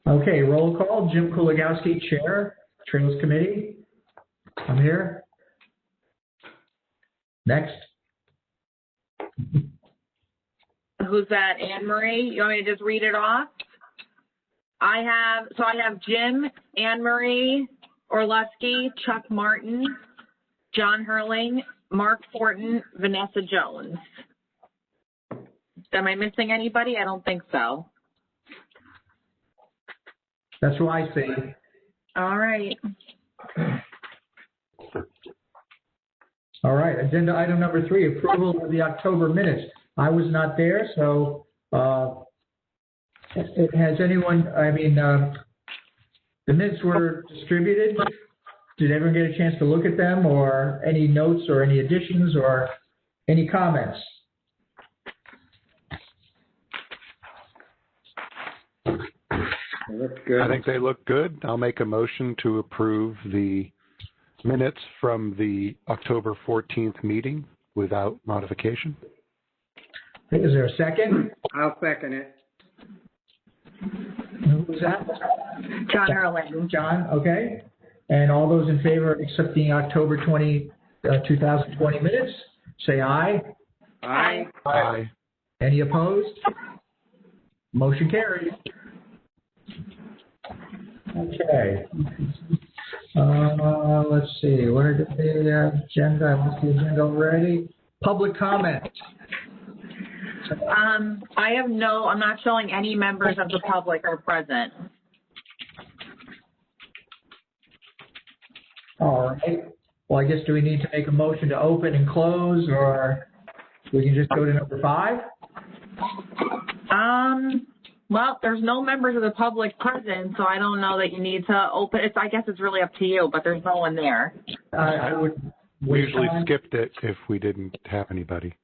Okay, roll call. Jim Kuligowski, Chair, Trails Committee. I'm here. Next. Who's that? Anne Marie? You want me to just read it off? I have Jim, Anne Marie, Orlewski, Chuck Martin, John Hurling, Mark Fortin, Vanessa Jones. Am I missing anybody? I don't think so. That's who I see. All right. All right, agenda item number 3, approval of the October minutes. I was not there, so has anyone, the minutes were distributed. Did everyone get a chance to look at them, or any notes or any additions or any comments? They look good. I think they look good. I'll make a motion to approve the minutes from the October 14th meeting without modification. Is there a second? I'll second it. Who was that? John Hurling. John, okay. And all those in favor of accepting October 2020 minutes, say aye. Aye. Aye. Any opposed? Motion carries. Okay. Let's see. What are the agenda? I looked at the agenda already. Public comment. I'm not showing any members of the public are present. All right. Well, I guess, do we need to make a motion to open and close, or we can just go to number 5? Well, there's no members of the public present, so I don't know that you need to open. I guess it's really up to you, but there's no one there. I would. We usually skipped it if we didn't have anybody.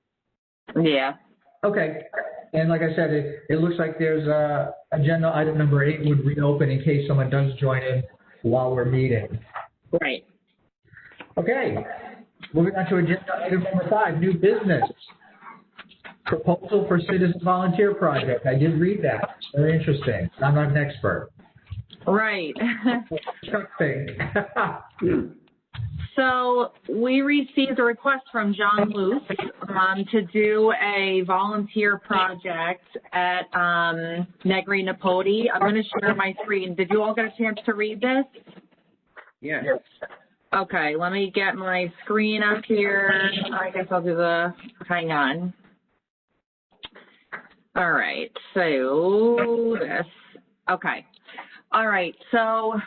Yeah. Okay. And like I said, it looks like there's agenda item number 8 would reopen in case someone does join in while we're meeting. Right. Okay. Moving on to agenda item number 5, new business. Proposal for citizen volunteer project. I did read that. Very interesting. I'm not an expert. Right. So we received a request from John Luce to do a volunteer project at Napoli. I'm going to share my screen. Did you all get a chance to read this? Yes. Okay, let me get my screen up here. I guess I'll do hang on. All right, so this, okay. All right, so,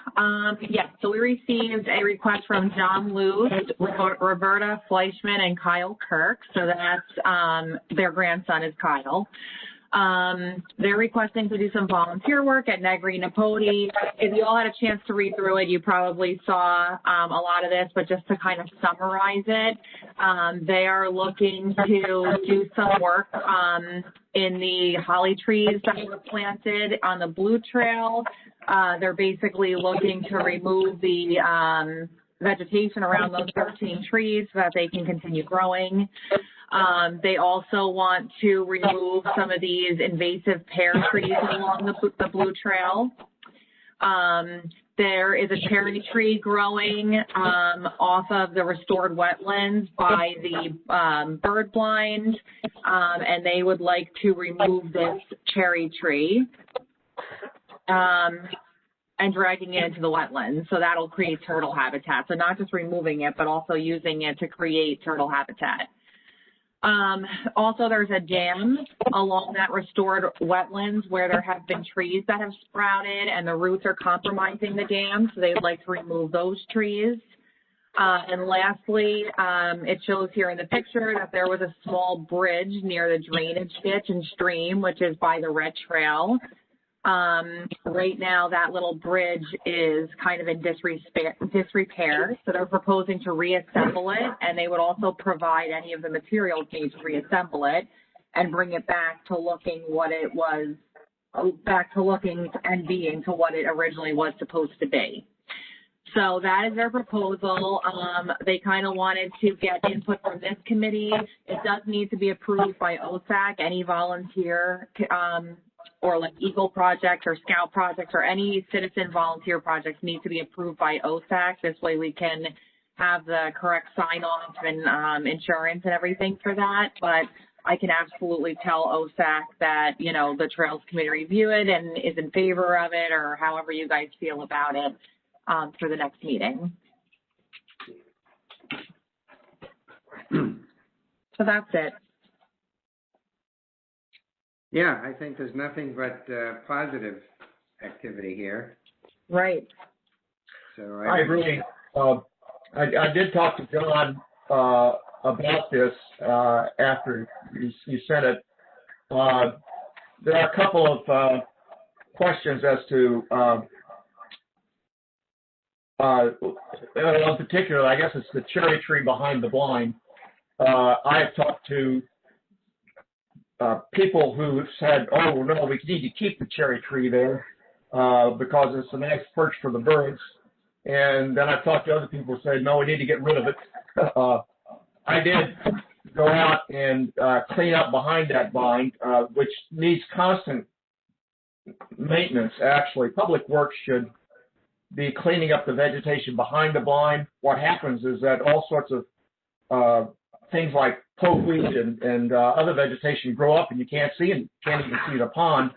yes, so we received a request from John Luce, Roberta Fleischman, and Kyle Kirk. So that's, their grandson is Kyle. They're requesting to do some volunteer work at Napoli. If you all had a chance to read through it, you probably saw a lot of this, but just to kind of summarize it, they are looking to do some work in the holly trees that were planted on the Blue Trail. They're basically looking to remove the vegetation around those 13 trees so that they can continue growing. They also want to remove some of these invasive pear trees along the Blue Trail. There is a cherry tree growing off of the restored wetlands by the bird blind, and they would like to remove this cherry tree and dragging it into the wetlands. So that'll create turtle habitat. So not just removing it, but also using it to create turtle habitat. Also, there's a dam along that restored wetlands where there have been trees that have sprouted and the roots are compromising the dam, so they'd like to remove those trees. And lastly, it shows here in the picture that there was a small bridge near the drainage ditch and stream, which is by the Red Trail. Right now, that little bridge is kind of in disrepair, so they're proposing to reassemble it, and they would also provide any of the materials needed to reassemble it and bring it back to looking what it was, back to looking and being to what it originally was supposed to be. So that is their proposal. They kind of wanted to get input from this committee. It does need to be approved by OSAC. Any volunteer or like Eagle projects or Scout projects or any citizen volunteer projects need to be approved by OSAC. This way we can have the correct sign-off and insurance and everything for that. But I can absolutely tell OSAC that, you know, the Trails Committee review it and is in favor of it, or however you guys feel about it for the next meeting. So that's it. Yeah, I think there's nothing but positive activity here. Right. So I agree. I did talk to John about this after you sent it. There are a couple of questions as to, in particular, I guess it's the cherry tree behind the blind. I have talked to people who said, oh, no, we need to keep the cherry tree there because it's a nice perch for the birds. And then I've talked to other people who said, no, we need to get rid of it. I did go out and clean up behind that vine, which needs constant maintenance, actually. Public Works should be cleaning up the vegetation behind the blind. What happens is that all sorts of things like pokeweed and other vegetation grow up and you can't see and can't even see the pond.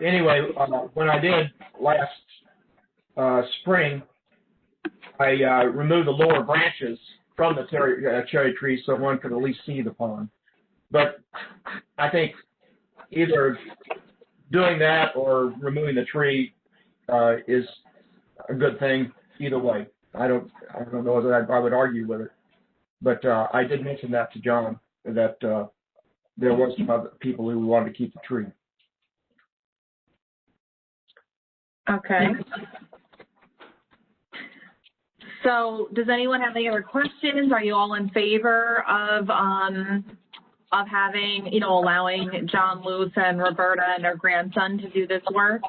Anyway, when I did last spring, I removed the lower branches from the cherry tree so one could at least see the pond. But I think either doing that or removing the tree is a good thing either way. I don't know that I would argue with it, but I did mention that to John that there was some other people who wanted to keep the tree. Okay. So does anyone have any other questions? Are you all in favor of having, you know, allowing John Luce and Roberta and their grandson to do this work?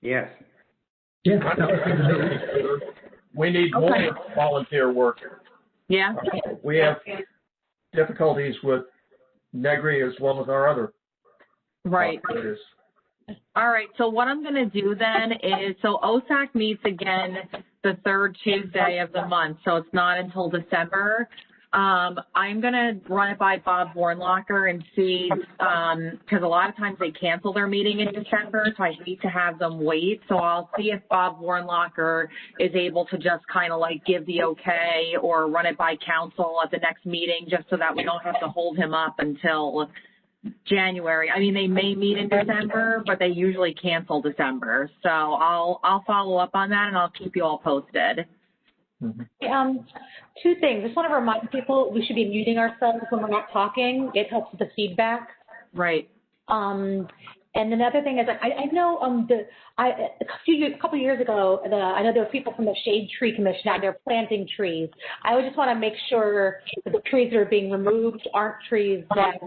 Yes. Yeah. We need more volunteer work. Yeah. We have difficulties with Negri as well as our other right. volunteers. All right. So what I'm going to do then is, so OSAC meets again the third Tuesday of the month, so it's not until December. I'm going to run it by Bob Warnlocker and see, because a lot of times they cancel their meeting in December, so I hate to have them wait. So I'll see if Bob Warnlocker is able to just kind of like give the okay or run it by council at the next meeting, just so that we don't have to hold him up until January. I mean, they may meet in December, but they usually cancel December. So I'll follow up on that and I'll keep you all posted. Mm-hmm. Two things. I just want to remind people we should be muting ourselves when we're not talking. It helps with the feedback. Right. And another thing is, I know a couple of years ago, I know there were people from the Shade Tree Commission out there planting trees. I would just want to make sure that the trees that are being removed aren't trees that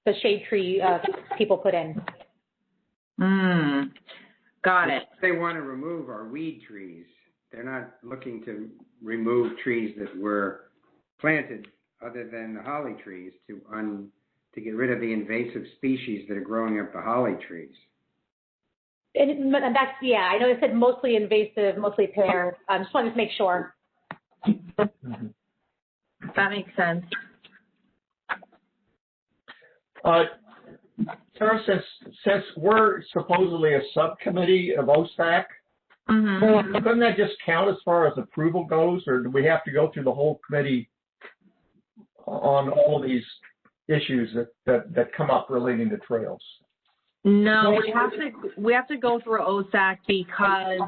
the shade tree people put in. Got it. What they want to remove are weed trees. They're not looking to remove trees that were planted other than the holly trees to get rid of the invasive species that are growing up the holly trees. And that's, yeah, I know it said mostly invasive, mostly pear. I just wanted to make sure. That makes sense. Sarah, since we're supposedly a subcommittee of OSAC, couldn't that just count as far as approval goes, or do we have to go through the whole committee on all these issues that come up relating to trails? No, we have to go through OSAC because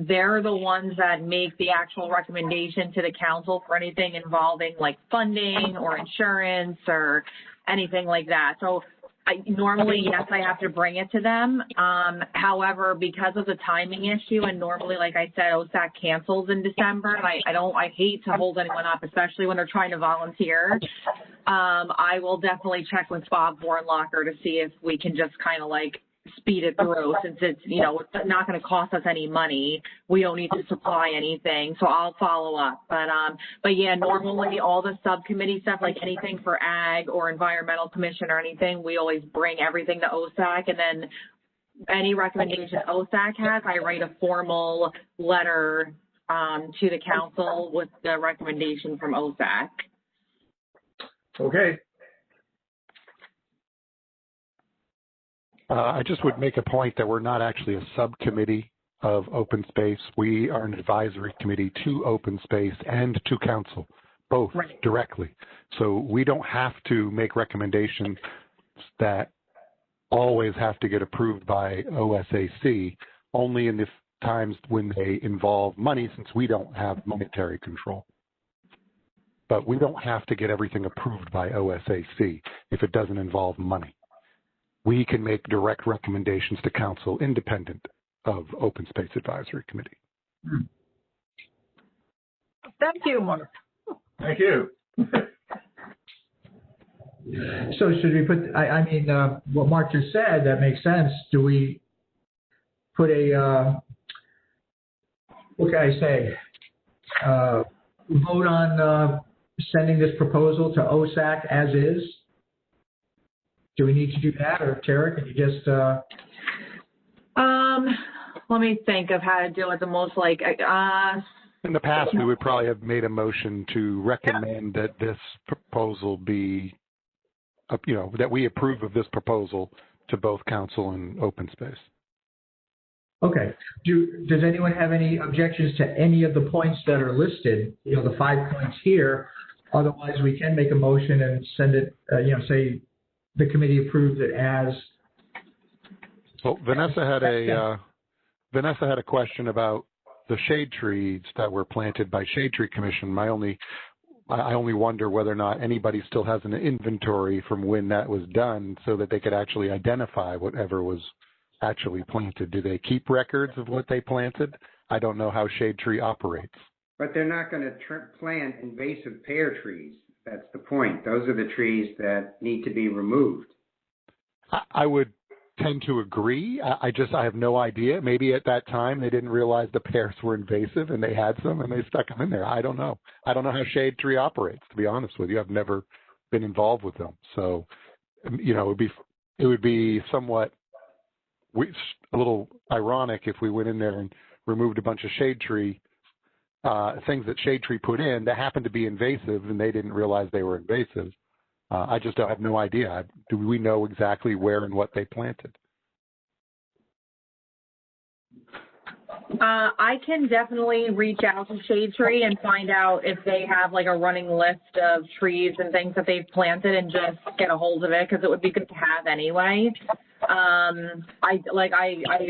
they're the ones that make the actual recommendation to the council for anything involving like funding or insurance or anything like that. So normally, yes, I have to bring it to them. However, because of the timing issue, and normally, like I said, OSAC cancels in December, and I hate to hold anyone up, especially when they're trying to volunteer. I will definitely check with Bob Warnlocker to see if we can just kind of like speed it through, since it's, you know, it's not going to cost us any money. We don't need to supply anything, so I'll follow up. But yeah, normally all the subcommittee stuff, like anything for ag or environmental commission or anything, we always bring everything to OSAC, and then any recommendation OSAC has, I write a formal letter to the council with the recommendation from OSAC. Okay. I just would make a point that we're not actually a subcommittee of open space. We are an advisory committee to open space and to council, both directly. So we don't have to make recommendations that always have to get approved by OSAC, only in the times when they involve money, since we don't have monetary control. But we don't have to get everything approved by OSAC if it doesn't involve money. We can make direct recommendations to council independent of Open Space Advisory Committee. Thank you, Mark. Thank you. So should we put, I mean, what Mark just said, that makes sense. Do we put a, what can I say, vote on sending this proposal to OSAC as is? Do we need to do that, or Tara, can you just? Let me think of how to do it the most like. In the past, we would probably have made a motion to recommend that this proposal be, you know, that we approve of this proposal to both council and open space. Okay. Does anyone have any objections to any of the points that are listed? You know, the 5 points here. Otherwise, we can make a motion and send it. You know, say the committee approves it as. Well, Vanessa had a question about the shade trees that were planted by Shade Tree Commission. I only wonder whether or not anybody still has an inventory from when that was done, so that they could actually identify whatever was actually planted. Do they keep records of what they planted? I don't know how Shade Tree operates. But they're not going to plant invasive pear trees. That's the point. Those are the trees that need to be removed. I would tend to agree. I have no idea. Maybe at that time they didn't realize the pears were invasive and they had some and they stuck them in there. I don't know. I don't know how Shade Tree operates, to be honest with you. I've never been involved with them. So, you know, it would be somewhat a little ironic if we went in there and removed a bunch of shade tree things that Shade Tree put in that happened to be invasive and they didn't realize they were invasive. I just have no idea. Do we know exactly where and what they planted? I can definitely reach out to Shade Tree and find out if they have like a running list of trees and things that they've planted and just get a hold of it, because it would be good to have anyway. I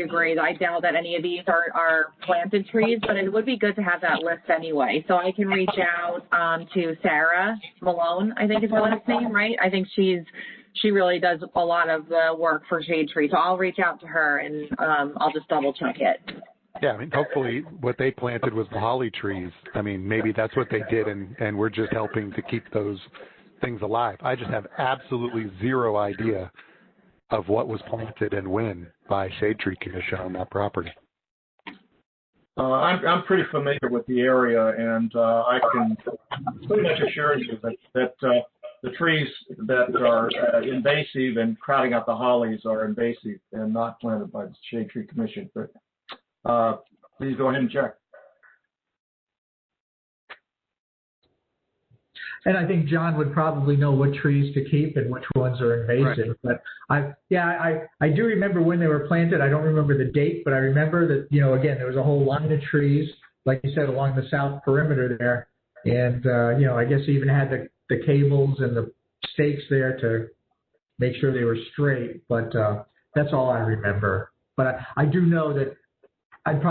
agree. I doubt that any of these are planted trees, but it would be good to have that list anyway. So I can reach out to Sarah Malone, I think is her last name, right? I think she really does a lot of the work for Shade Tree. So I'll reach out to her and I'll just double check it. Yeah, I mean, hopefully what they planted was the holly trees. I mean, maybe that's what they did, and we're just helping to keep those things alive. I just have absolutely zero idea of what was planted and when by Shade Tree Commission on that property. I'm pretty familiar with the area, and I can pretty much assure you that the trees that are invasive and crowding out the hollies are invasive and not planted by the Shade Tree Commission. But please go ahead and check. And I think John would probably know what trees to keep and which ones are invasive. Right. But I do remember when they were planted. I don't remember the date, but I remember that, you know, again, there was a whole line of trees, like you said, along the south perimeter there. And, you know, I guess he even had the cables and the stakes there to make sure they were straight. But that's all I remember. But I do know that I'd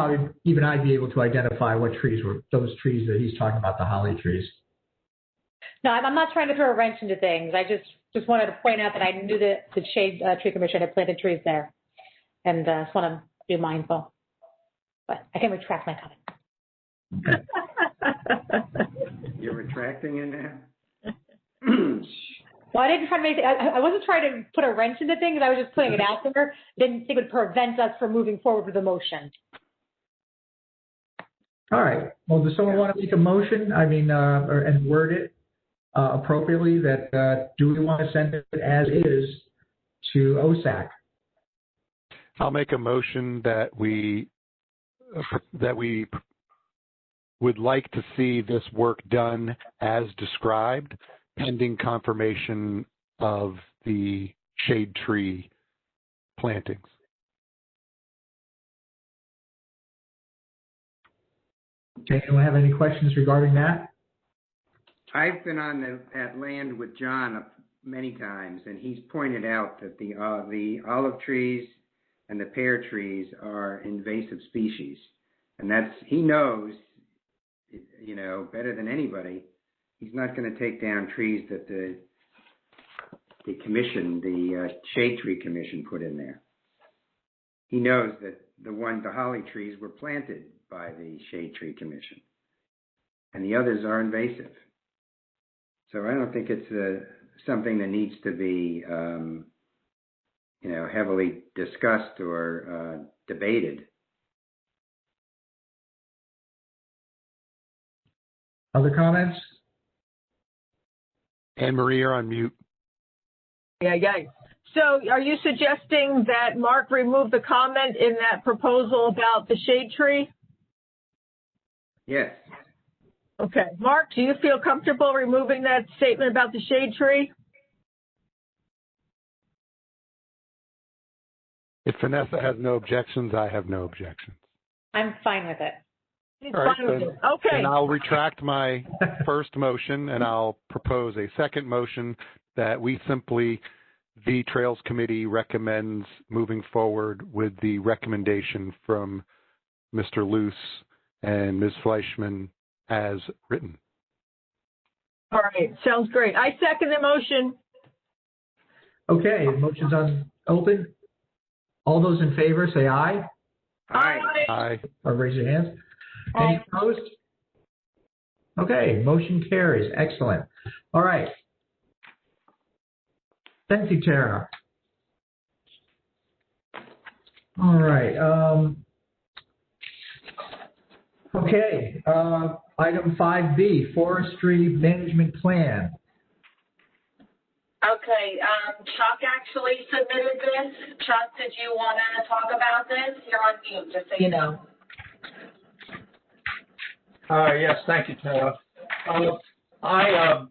be able to identify what trees were those trees that he's talking about, the holly trees. No, I'm not trying to throw a wrench into things. I just wanted to point out that I knew that the Shade Tree Commission had planted trees there, and just want to be mindful. But I can retract my comment. You're retracting it now? Well, I didn't try to make it, I wasn't trying to put a wrench in the thing, I was just putting it out there. Didn't think it would prevent us from moving forward with the motion. All right. Well, does someone want to make a motion? I mean, and word it appropriately that do we want to send it as is to OSAC? I'll make a motion that we would like to see this work done as described, pending confirmation of the shade tree plantings. Okay, anyone have any questions regarding that? I've been on that land with John many times, and he's pointed out that the olive trees and the pear trees are invasive species, and he knows, better than anybody. He's not going to take down trees that the Shade Tree Commission put in there. He knows that the holly trees were planted by the Shade Tree Commission, and the others are invasive. So I don't think it's something that needs to be, heavily discussed or debated. Other comments? Anne Marie, you're on mute. Yeah. So are you suggesting that Mark remove the comment in that proposal about the shade tree? Yes. Okay. Mark, do you feel comfortable removing that statement about the shade tree? If Vanessa has no objections, I have no objections. I'm fine with it. He's All right, fine with then, it. Okay. then I'll retract my first motion, and I'll propose a second motion that the Trails Committee recommends moving forward with the recommendation from Mr. Luce and Ms. Fleischman as written. All right. Sounds great. I second the motion. Okay, motion's open. All those in favor say aye. Aye. Aye. Or raise your hands. Any opposed? Okay, motion carries. Excellent. All right. Thank you, Tara. All right. Okay. Item 5B, Forestry Management Plan. Okay, Chuck actually submitted this. Chuck, did you want to talk about this? You're on mute, just so you know. Yes, thank you, Tara. I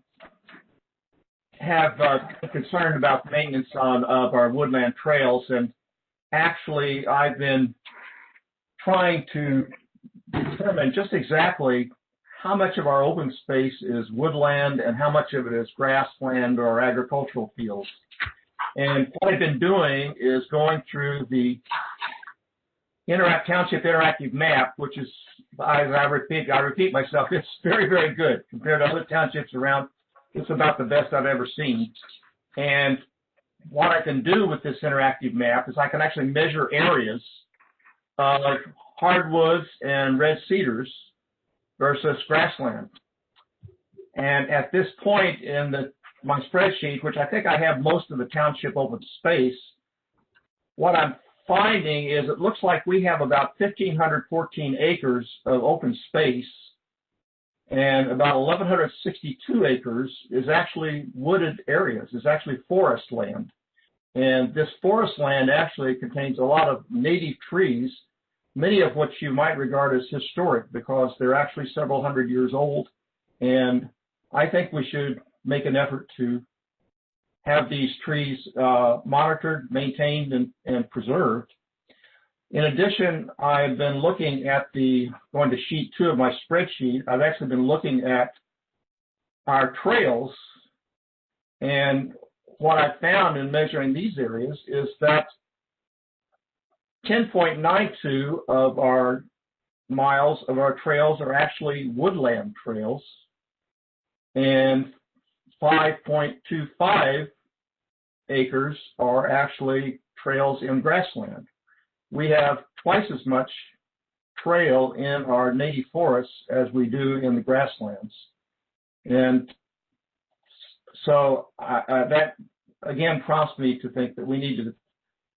have a concern about maintenance of our woodland trails, and actually I've been trying to determine just exactly how much of our open space is woodland and how much of it is grassland or agricultural fields. And what I've been doing is going through the Township Interactive Map, which is, I repeat myself, it's very, very good compared to other townships around. It's about the best I've ever seen. And what I can do with this interactive map is I can actually measure areas of hardwoods and red cedars versus grassland. And at this point in my spreadsheet, which I think I have most of the township open space, what I'm finding is it looks like we have about 1,514 acres of open space, and about 1,162 acres is actually wooded areas, is actually forest land. And this forest land actually contains a lot of native trees, many of which you might regard as historic because they're actually several hundred years old. And I think we should make an effort to have these trees monitored, maintained, and preserved. In addition, I've been looking at going to sheet 2 of my spreadsheet, I've actually been looking at our trails. And what I found in measuring these areas is that 10.92 of our miles of our trails are actually woodland trails, and 5.25 acres are actually trails in grassland. We have twice as much trail in our native forests as we do in the grasslands. And So that, again, prompts me to think that we need to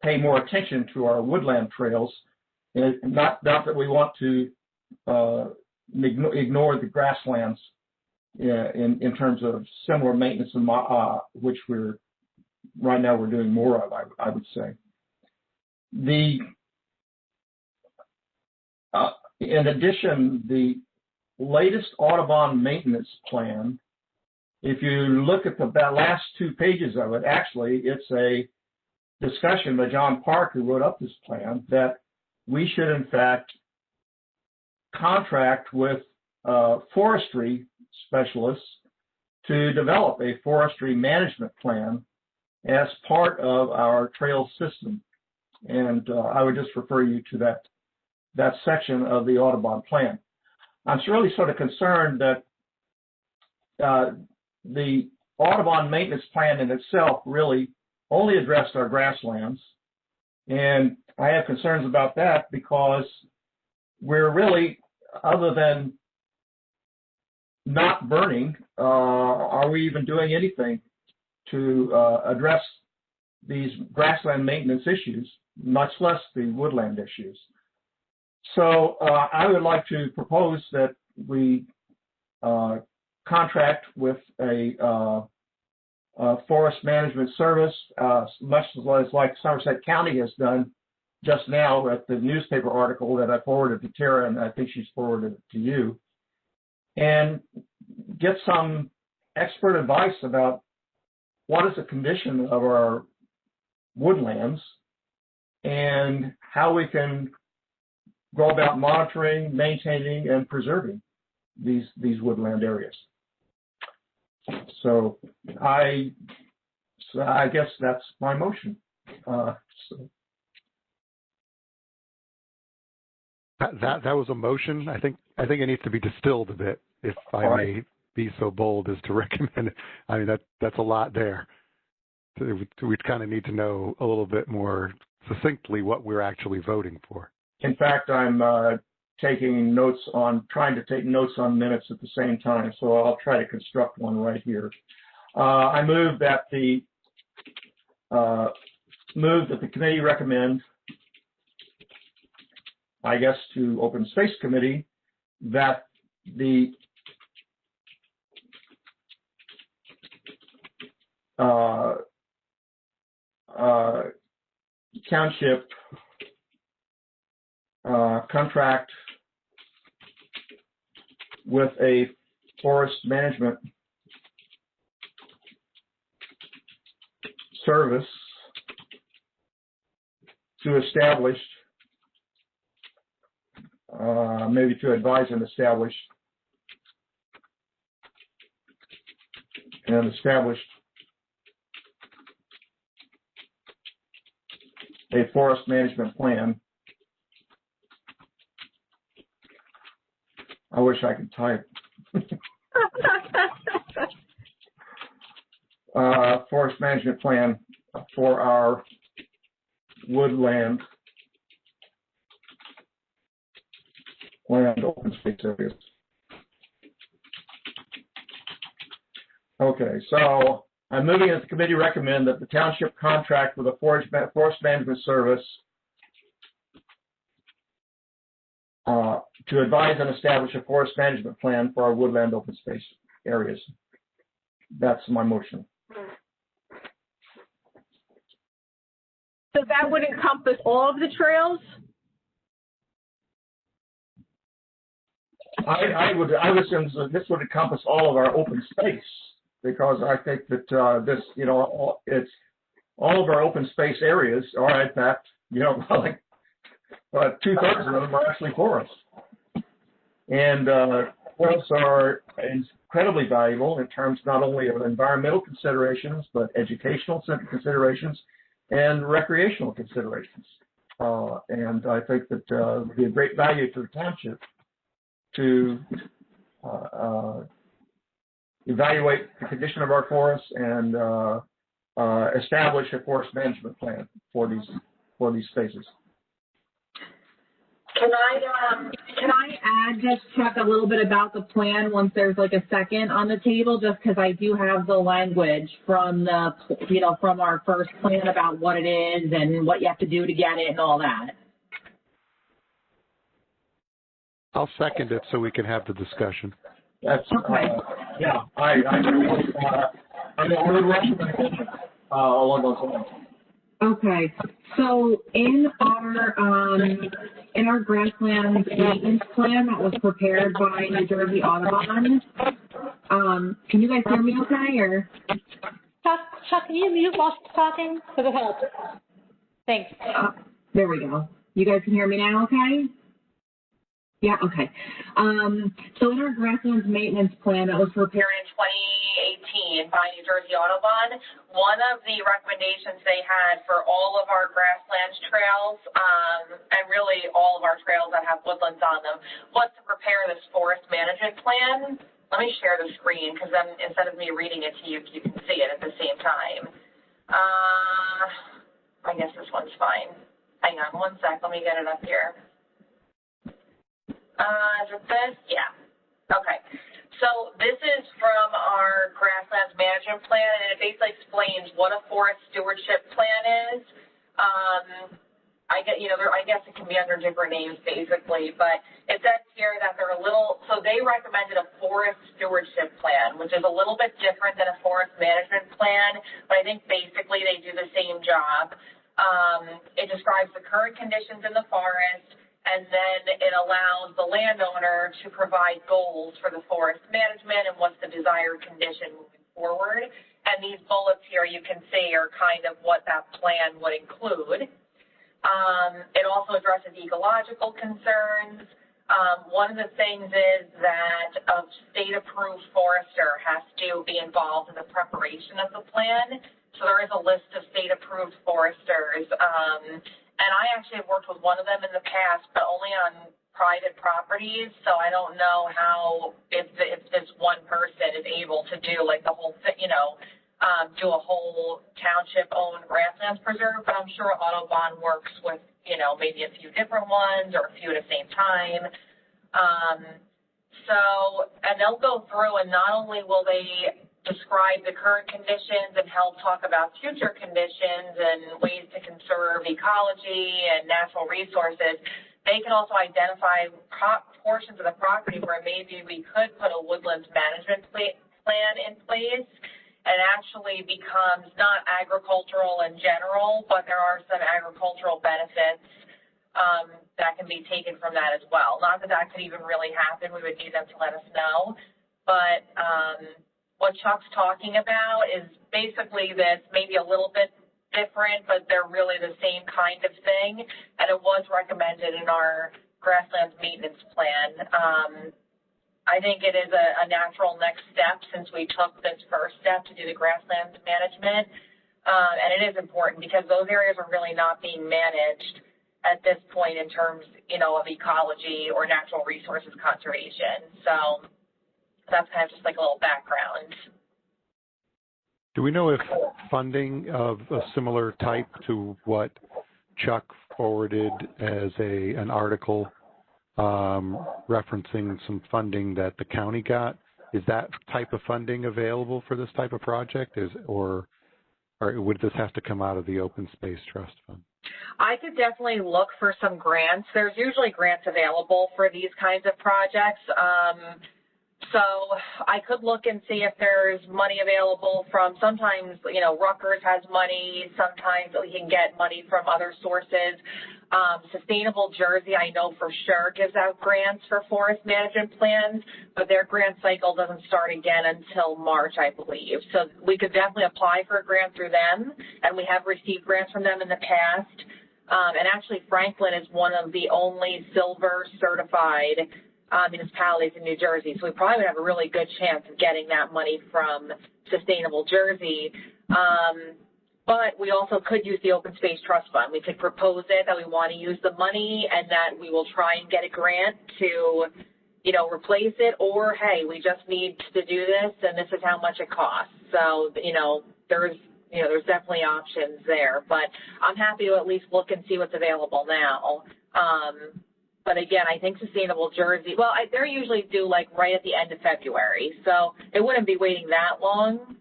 pay more attention to our woodland trails, and not that we want to ignore the grasslands in terms of similar maintenance, and which right now we're doing more of, I would say. In addition, the latest Audubon maintenance plan, if you look at the last 2 pages of it, actually, it's a discussion by John Park, who wrote up this plan, that we should, in fact, contract with forestry specialists to develop a forestry management plan as part of our trail system. And I would just refer you to that section of the Audubon plan. I'm really sort of concerned that the Audubon maintenance plan in itself really only addressed our grasslands. And I have concerns about that because we're really, other than not burning, are we even doing anything to address these grassland maintenance issues, much less the woodland issues? So I would like to propose that we contract with a forest management service, much as like Somerset County has done just now at the newspaper article that I forwarded to Tara, and I think she's forwarded it to you, and get some expert advice about what is the condition of our woodlands and how we can go about monitoring, maintaining, and preserving these woodland areas. So I guess that's my motion. That was a motion. I think it needs to be distilled a bit, if I may be so bold as to recommend it. I mean, that's a lot there. We'd kind of need to know a little bit more succinctly what we're actually voting for. In fact, I'm taking notes trying to take notes on minutes at the same time, so I'll try to construct one right here. I move that the committee recommend, I guess, to Open Space Committee, that the township contract with a forest management service to establish, maybe to advise and establish a forest management plan. I wish I could type. Forest management plan for our woodland open space areas. Okay, so I'm moving as the committee recommend that the township contract with a forest management service to advise and establish a forest management plan for our woodland open space areas. That's my motion. So that would encompass all of the trails? I would assume this would encompass all of our open space, because I think that this, it's all of our open space areas are, in fact, like 2/3 of them are actually forests. And forests are incredibly valuable in terms not only of environmental considerations, but educational considerations and recreational considerations. And I think that it would be a great value to the township to evaluate the condition of our forests and establish a forest management plan for these spaces. Can I Can I add just talk a little bit about the plan once there's like a second on the table, just because I do have the language from the, from our first plan about what it is and what you have to do to get it and all that. I'll second it so we can have the discussion. That's, Okay. yeah, I would recommend along those lines. Okay, so in our grasslands maintenance plan that was prepared by New Jersey Audubon, can you guys hear me okay, or? Chuck, can you mute while she's talking? Because it helps. Thanks. There we go. You guys can hear me now okay? Yeah, okay. So in our grasslands maintenance plan that was prepared in 2018 by New Jersey Audubon, one of the recommendations they had for all of our grasslands trails, and really all of our trails that have woodlands on them, was to prepare this forest management plan. Let me share the screen, because then instead of me reading it to you, you can see it at the same time. I guess this one's fine. Hang on one sec, let me get it up here. Is it this? Yeah. Okay. So this is from our grasslands management plan, and it basically explains what a forest stewardship plan is. I guess it can be under different names basically, but it says here that they're so they recommended a forest stewardship plan, which is a little bit different than a forest management plan, but I think basically they do the same job. It describes the current conditions in the forest, and then it allows the landowner to provide goals for the forest management and what's the desired condition moving forward. And these bullets here you can see are kind of what that plan would include. It also addresses ecological concerns. One of the things is that a state-approved forester has to be involved in the preparation of the plan. So there is a list of state-approved foresters. And I actually have worked with one of them in the past, but only on private properties. So I don't know if this one person is able to do like the whole thing, do a whole township-owned grasslands preserve. But I'm sure Audubon works with, maybe a few different ones or a few at the same time. And they'll go through, and not only will they describe the current conditions and help talk about future conditions and ways to conserve ecology and natural resources, they can also identify portions of the property where maybe we could put a woodlands management plan in place, and it actually becomes not agricultural in general, but there are some agricultural benefits that can be taken from that as well. Not that that could even really happen. We would need them to let us know. But what Chuck's talking about is basically this, maybe a little bit different, but they're really the same kind of thing. And it was recommended in our grasslands maintenance plan. I think it is a natural next step since we took this first step to do the grasslands management. And it is important because those areas are really not being managed at this point in terms, of ecology or natural resources conservation. So that's kind of just like a little background. Do we know if funding of a similar type to what Chuck forwarded as an article referencing some funding that the county got, is that type of funding available for this type of project? Or would this have to come out of the Open Space Trust Fund? I could definitely look for some grants. There's usually grants available for these kinds of projects. So I could look and see if there's money available from, sometimes, Rutgers has money, sometimes we can get money from other sources. Sustainable Jersey, I know for sure, gives out grants for forest management plans, but their grant cycle doesn't start again until March, I believe. So we could definitely apply for a grant through them, and we have received grants from them in the past. And actually, Franklin is one of the only silver certified municipalities in New Jersey, so we probably would have a really good chance of getting that money from Sustainable Jersey. But we also could use the Open Space Trust Fund. We could propose it that we want to use the money and that we will try and get a grant to, replace it, or, hey, we just need to do this and this is how much it costs. So, there's definitely options there, but I'm happy to at least look and see what's available now. but again, I think Sustainable Jersey, well, they're usually due like right at the end of February, so it wouldn't be waiting that long.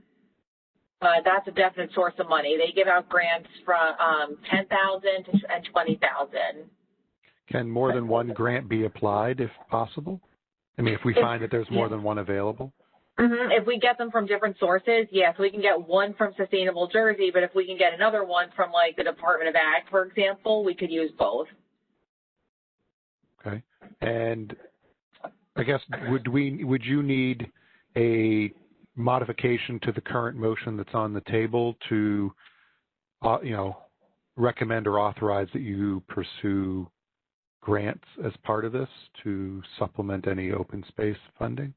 But that's a definite source of money. They give out grants from $10,000 and $20,000. Can more than one grant be applied if possible? I mean, if we find that there's more than one available? Mm-hmm. If we get them from different sources, yes, we can get one from Sustainable Jersey, but if we can get another one from like the Department of Ag, for example, we could use both. Okay. And I guess would you need a modification to the current motion that's on the table to, recommend or authorize that you pursue grants as part of this to supplement any open space funding?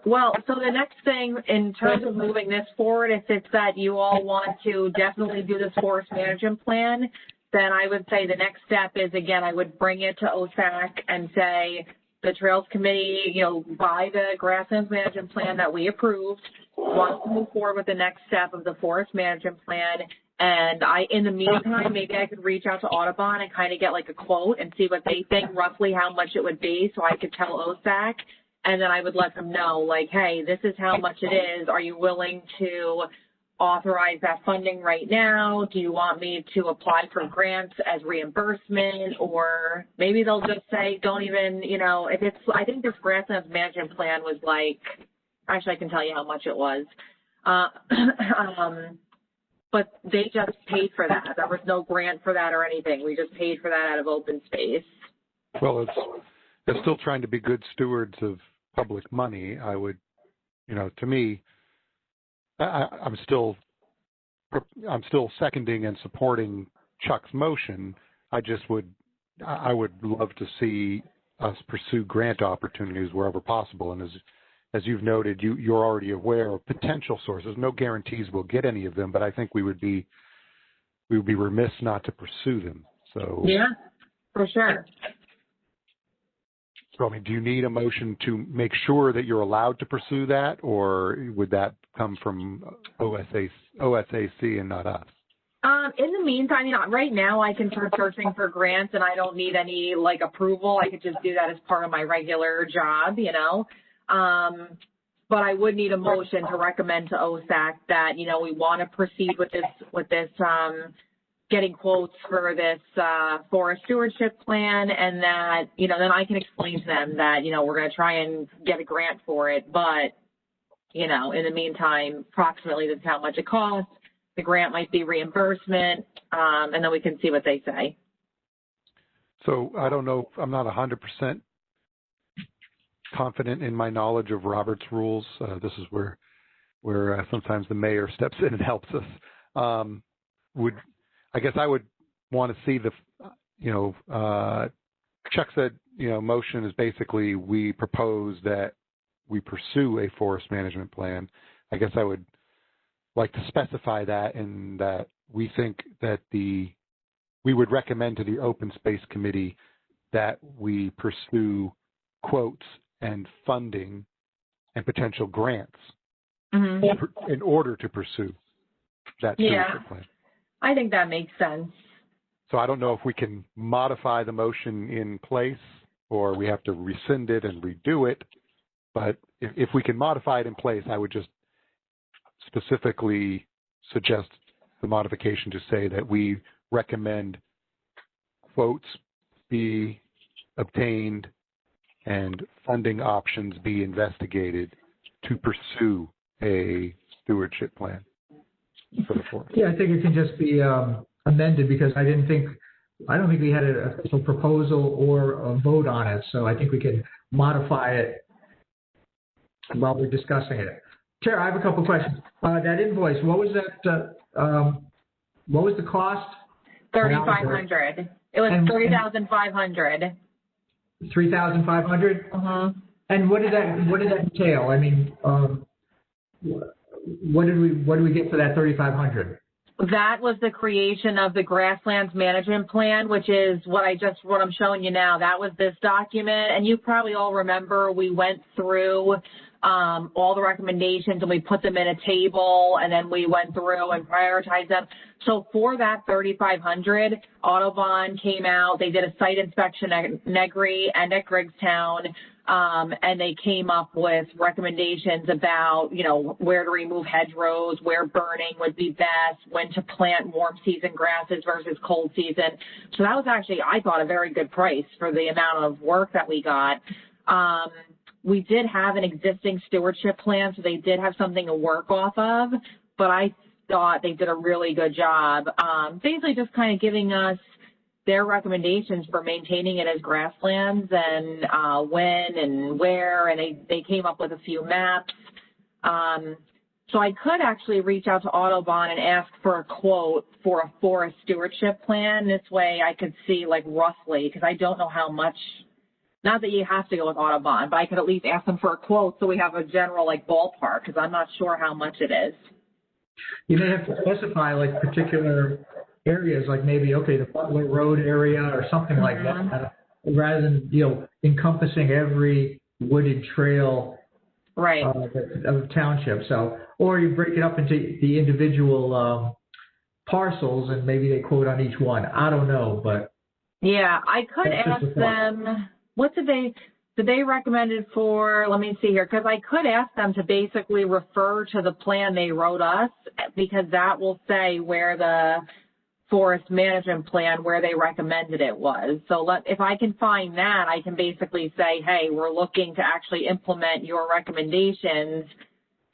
Well, so the next thing in terms of moving this forward, if it's that you all want to definitely do this forest management plan, then I would say the next step is, again, I would bring it to OSAC and say, the Trails Committee, by the grasslands management plan that we approved, wants to move forward with the next step of the forest management plan. And in the meantime, maybe I could reach out to Audubon and kind of get like a quote and see what they think, roughly how much it would be, so I could tell OSAC. And then I would let them know, like, hey, this is how much it is. Are you willing to authorize that funding right now? Do you want me to apply for grants as reimbursement? Or maybe they'll just say, don't even, if it's, I think this grasslands management plan was like, actually I can tell you how much it was. But they just paid for that. There was no grant for that or anything. We just paid for that out of open space. Well, it's still trying to be good stewards of public money. I would, to me, I'm still seconding and supporting Chuck's motion. I would love to see us pursue grant opportunities wherever possible. And as you've noted, you're already aware of potential sources. No guarantees we'll get any of them, but I think we would be remiss not to pursue them. So yeah, for sure. So, I mean, do you need a motion to make sure that you're allowed to pursue that, or would that come from OSAC and not us? In the meantime, right now I can start searching for grants and I don't need any like approval. I could just do that as part of my regular job, But I would need a motion to recommend to OSAC that, we want to proceed with this, getting quotes for this forest stewardship plan, and that, then I can explain to them that, we're going to try and get a grant for it. But, in the meantime, approximately this is how much it costs. The grant might be reimbursement, and then we can see what they say. So I don't know, I'm not 100% confident in my knowledge of Robert's rules. This is where sometimes the mayor steps in and helps us. I guess I would want to see Chuck said, motion is basically we propose that we pursue a forest management plan. I guess I would like to specify that, in that we think that we would recommend to the Open Space Committee that we pursue quotes and funding and potential grants in order to pursue that stewardship plan. I think that makes sense. So I don't know if we can modify the motion in place or we have to rescind it and redo it. But if we can modify it in place, I would just specifically suggest the modification to say that we recommend quotes be obtained and funding options be investigated to pursue a stewardship plan for the forest. Yeah, I think it can just be amended, because I don't think we had an official proposal or a vote on it. So I think we can modify it while we're discussing it. Tara, I have a couple of questions. That invoice, what was that? What was the cost? $3,500. It was $3,500. $3,500. And what did that entail? I mean, what did we get for that $3,500? That was the creation of the Grasslands Management Plan, which is what I'm showing you now. That was this document, and you probably all remember we went through all the recommendations, and we put them in a table, and then we went through and prioritized them. So for that 3,500, Audubon came out, they did a site inspection at Negri and at Griggstown, and they came up with recommendations about, you know, where to remove hedgerows, where burning would be best, when to plant warm season grasses versus cold season. So that was actually, I thought, a very good price for the amount of work that we got. We did have an existing stewardship plan, so they did have something to work off of, but I thought they did a really good job, basically just kind of giving us their recommendations for maintaining it as grasslands and when and where, and they came up with a few maps. So I could actually reach out to Audubon and ask for a quote for a forest stewardship plan. This way I could see, like, roughly, because I don't know how much, not that you have to go with Audubon, but I could at least ask them for a quote so we have a general, like, ballpark, because I'm not sure how much it is. You may have to specify, like, particular areas, like maybe, okay, the Butler Road area or something like that, rather than, you know, encompassing every wooded trail right. of the township. So, or you break it up into the individual parcels and maybe they quote on each one. I don't know, but. Yeah, I could ask them, what did they recommend it for? Let me see here, because I could ask them to basically refer to the plan they wrote us, because that will say where the forest management plan, where they recommended it was. So if I can find that, I can basically say, hey, we're looking to actually implement your recommendations.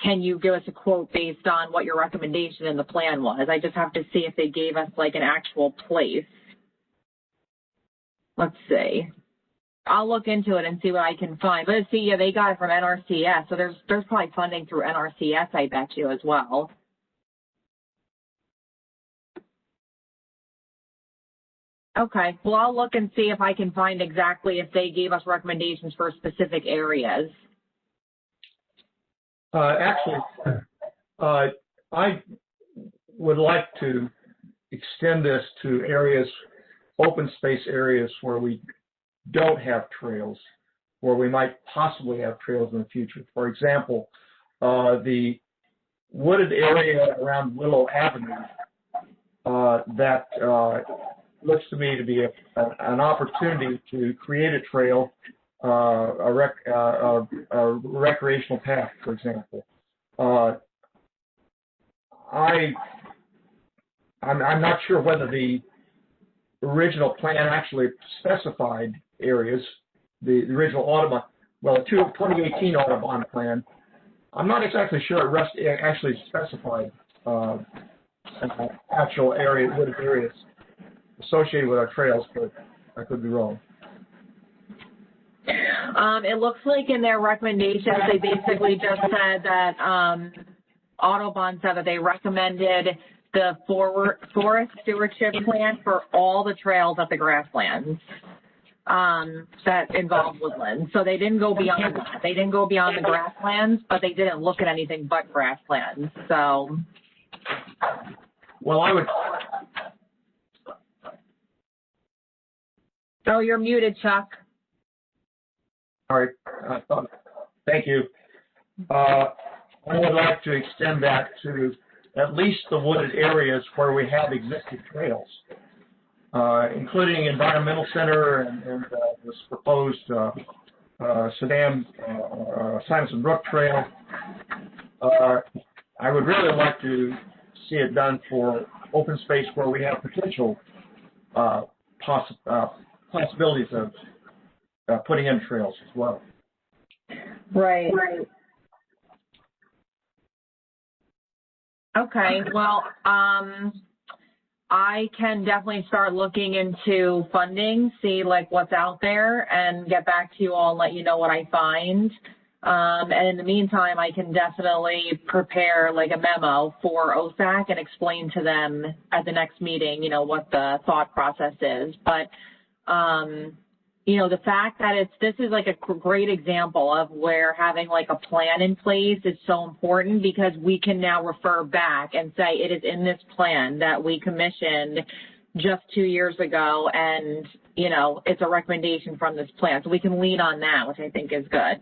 Can you give us a quote based on what your recommendation in the plan was? I just have to see if they gave us, like, an actual place. Let's see. I'll look into it and see what I can find. But see, yeah, they got it from NRCS, so there's probably funding through NRCS, I bet you, as well. Okay, well, I'll look and see if I can find exactly if they gave us recommendations for specific areas. Actually, I would like to extend this to areas, open space areas where we don't have trails, where we might possibly have trails in the future. For example, the wooded area around Willow Avenue that looks to me to be an opportunity to create a trail, a recreational path, for example. I'm not sure whether the original plan actually specified areas, the original Audubon, well, the 2018 Audubon plan. I'm not exactly sure it actually specified actual wooded areas associated with our trails, but I could be wrong. It looks like in their recommendations, they basically just said that Audubon said that they recommended the forest stewardship plan for all the trails at the grasslands that involve woodlands. So they didn't go beyond that. They didn't go beyond the grasslands, but they didn't look at anything but grasslands. So, well, I would. Oh, you're muted, Chuck. All right. Thank you. I would like to extend that to at least the wooded areas where we have existing trails, including Environmental Center and this proposed Simonson Brook Trail. I would really like to see it done for open space where we have potential possibilities of putting in trails as well. Right. Okay, well, I can definitely start looking into funding, see like what's out there, and get back to you all and let you know what I find. And in the meantime, I can definitely prepare like a memo for OSAC and explain to them at the next meeting, you know, what the thought process is. But, you know, the fact that this is like a great example of where having like a plan in place is so important, because we can now refer back and say it is in this plan that we commissioned just 2 years ago, and, you know, it's a recommendation from this plan. So we can lean on that, which I think is good.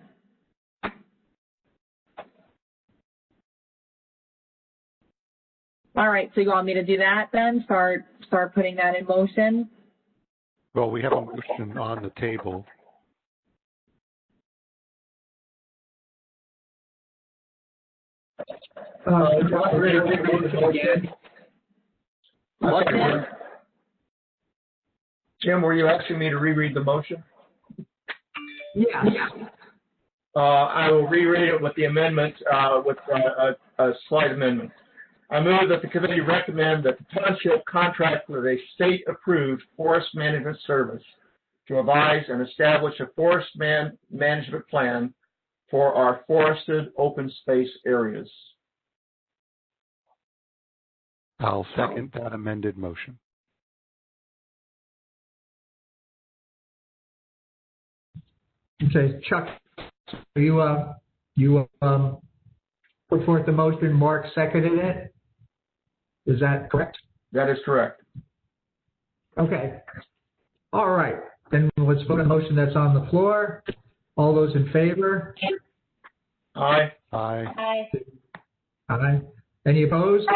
All right, so you want me to do that then? Start putting that in motion? Well, we have a motion on the table. What's it? Jim, were you asking me to reread the motion? Yeah. I will reread it with the amendment, with a slight amendment. I move that the committee recommend that the township contract with a state-approved forest management service to revise and establish a forest management plan for our forested open space areas. I'll second that amended motion. Okay, Chuck, you put forth the motion, Mark seconded it? Is that correct? That is correct. Okay. All right. Then let's vote on the motion that's on the floor. All those in favor? Aye. Aye. Aye. Aye. Any opposed?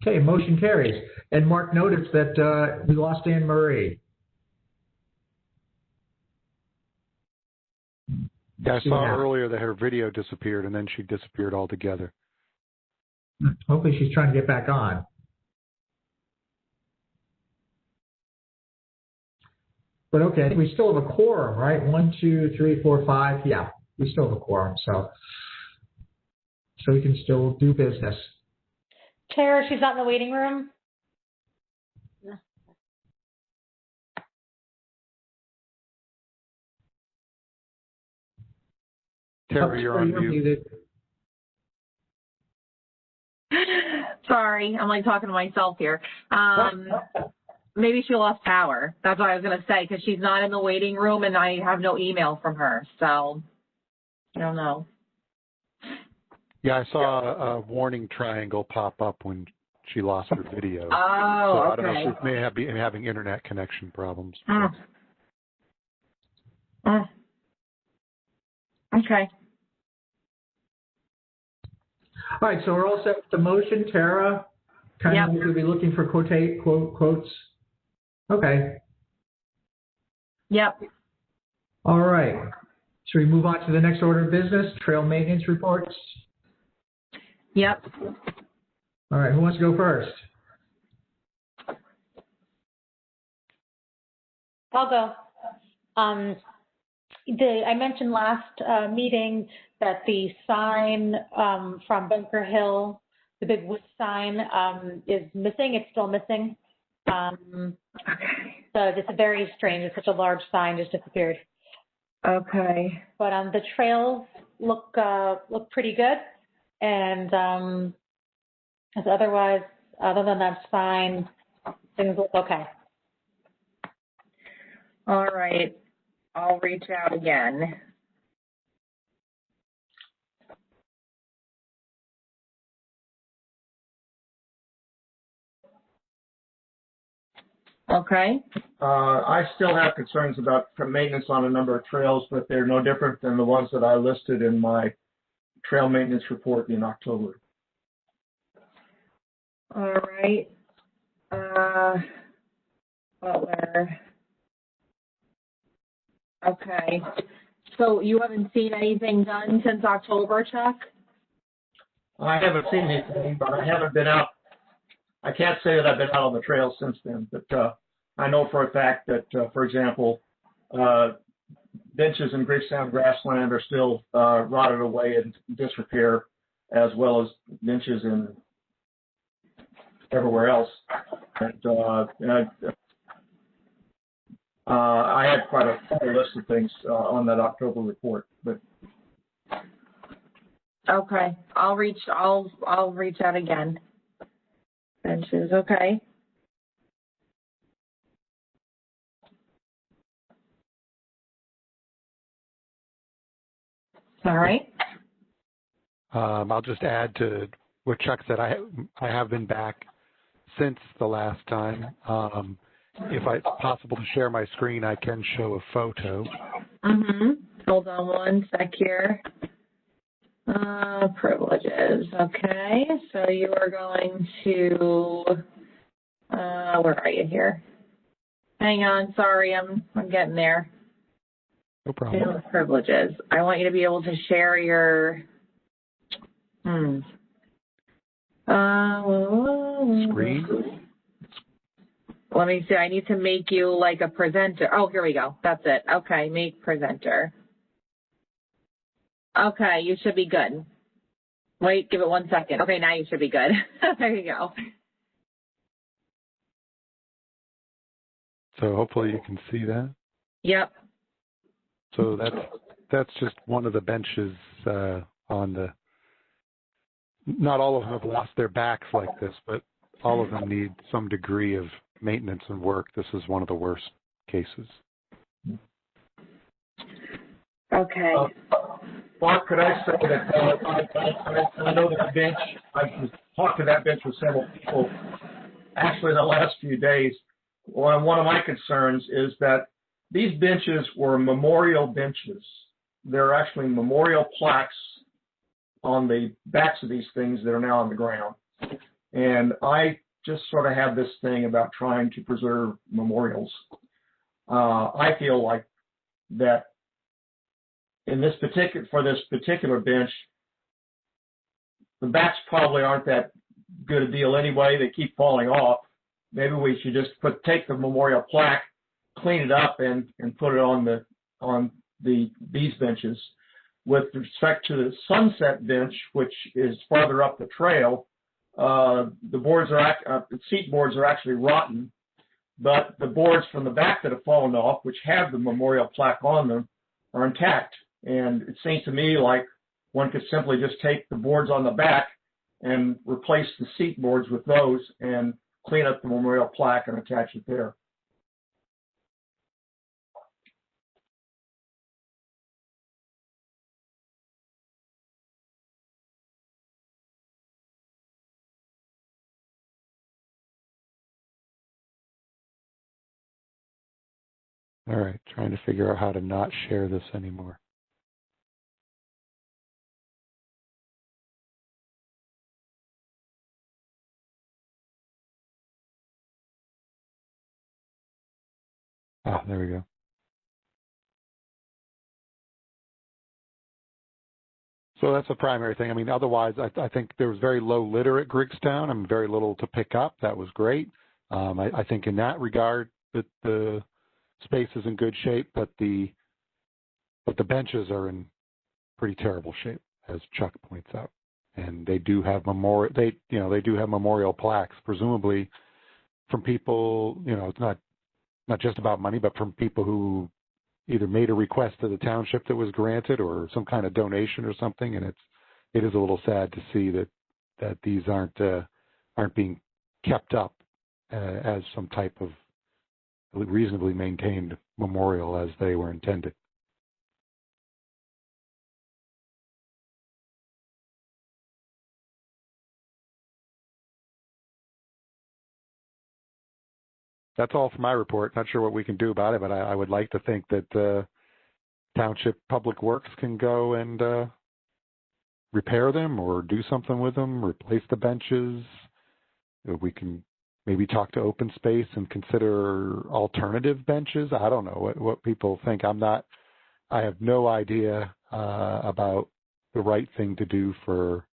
Okay, motion carries. And Mark noticed that we lost Anne Marie. Yeah, I saw earlier that her video disappeared and then she disappeared altogether. Hopefully she's trying to get back on. But okay, I think we still have a quorum, right? 1, 2, 3, 4, 5. Yeah, we still have a quorum, so we can still do business. Tara, she's not in the waiting room? No. Terry, you're on mute. muted. Sorry, I'm like talking to myself here. Maybe she lost power. That's what I was going to say, because she's not in the waiting room and I have no email from her. So I don't know. Yeah, I saw a warning triangle pop up when she lost her video. Oh, so I okay. don't know if she may have been having internet connection problems. Okay. All right, so we're all set with the motion. Tara, kind of will be looking for quotes. Okay. Yep. All right. Should we move on to the next order of business? Trail maintenance reports. Yep. All right, who wants to go first? I'll go. I mentioned last meeting that the sign from Bunker Hill, the big wood sign, is missing. It's still missing. So it's very strange. It's such a large sign, just disappeared. Okay. But the trails look pretty good, and otherwise, other than that sign, things look okay. All right. I'll reach out again. Okay. I still have concerns about maintenance on a number of trails, but they're no different than the ones that I listed in my trail maintenance report in October. All right. Butler. Okay. So you haven't seen anything done since October, Chuck? I haven't seen anything, but I haven't been out. I can't say that I've been out on the trail since then, but I know for a fact that, for example, benches in Great Sound grassland are still rotted away in disrepair, as well as benches in everywhere else. And I had quite a full list of things on that October report, but. Okay, I'll reach out again. Benches, okay. All right. I'll just add to what Chuck said. I have been back since the last time. If it's possible to share my screen, I can show a photo. Hold on one sec here. Privileges. Okay, so you are going to, where are you here? Hang on, sorry, I'm getting there. No problem. Privileges. I want you to be able to share your, Screen? Let me see, I need to make you like a presenter. Oh, here we go. That's it. Okay, make presenter. Okay, you should be good. Wait, give it 1 second. Okay, now you should be good. There you go. So hopefully you can see that. Yep. So that's just one of the benches on the. Not all of them have lost their backs like this, but all of them need some degree of maintenance and work. This is one of the worst cases. Okay. Mark, could I say that I know that bench, I've talked to that bench with several people actually in the last few days. One of my concerns is that these benches were memorial benches. There are actually memorial plaques on the backs of these things that are now on the ground. And I just sort of have this thing about trying to preserve memorials. I feel like that for this particular bench, the backs probably aren't that good a deal anyway. They keep falling off. Maybe we should just take the memorial plaque, clean it up, and put it on these benches. With respect to the Sunset bench, which is farther up the trail, the seat boards are actually rotten, but the boards from the back that have fallen off, which have the memorial plaque on them, are intact. And it seems to me like one could simply just take the boards on the back and replace the seat boards with those and clean up the memorial plaque and attach it there. All right, trying to figure out how to not share this anymore. Ah, there we go. So that's a primary thing. I mean, otherwise, I think there was very low litter at Griggstown and very little to pick up. That was great. I think in that regard, that the space is in good shape, but the benches are in pretty terrible shape, as Chuck points out. And they do have memorial plaques, presumably from people. It's not just about money, but from people who either made a request to the township that was granted or some kind of donation or something. And it is a little sad to see that these aren't being kept up as some type of reasonably maintained memorial as they were intended. That's all for my report. Not sure what we can do about it, but I would like to think that Township Public Works can go and repair them or do something with them, replace the benches. We can maybe talk to Open Space and consider alternative benches. I don't know what people think. I have no idea about the right thing to do for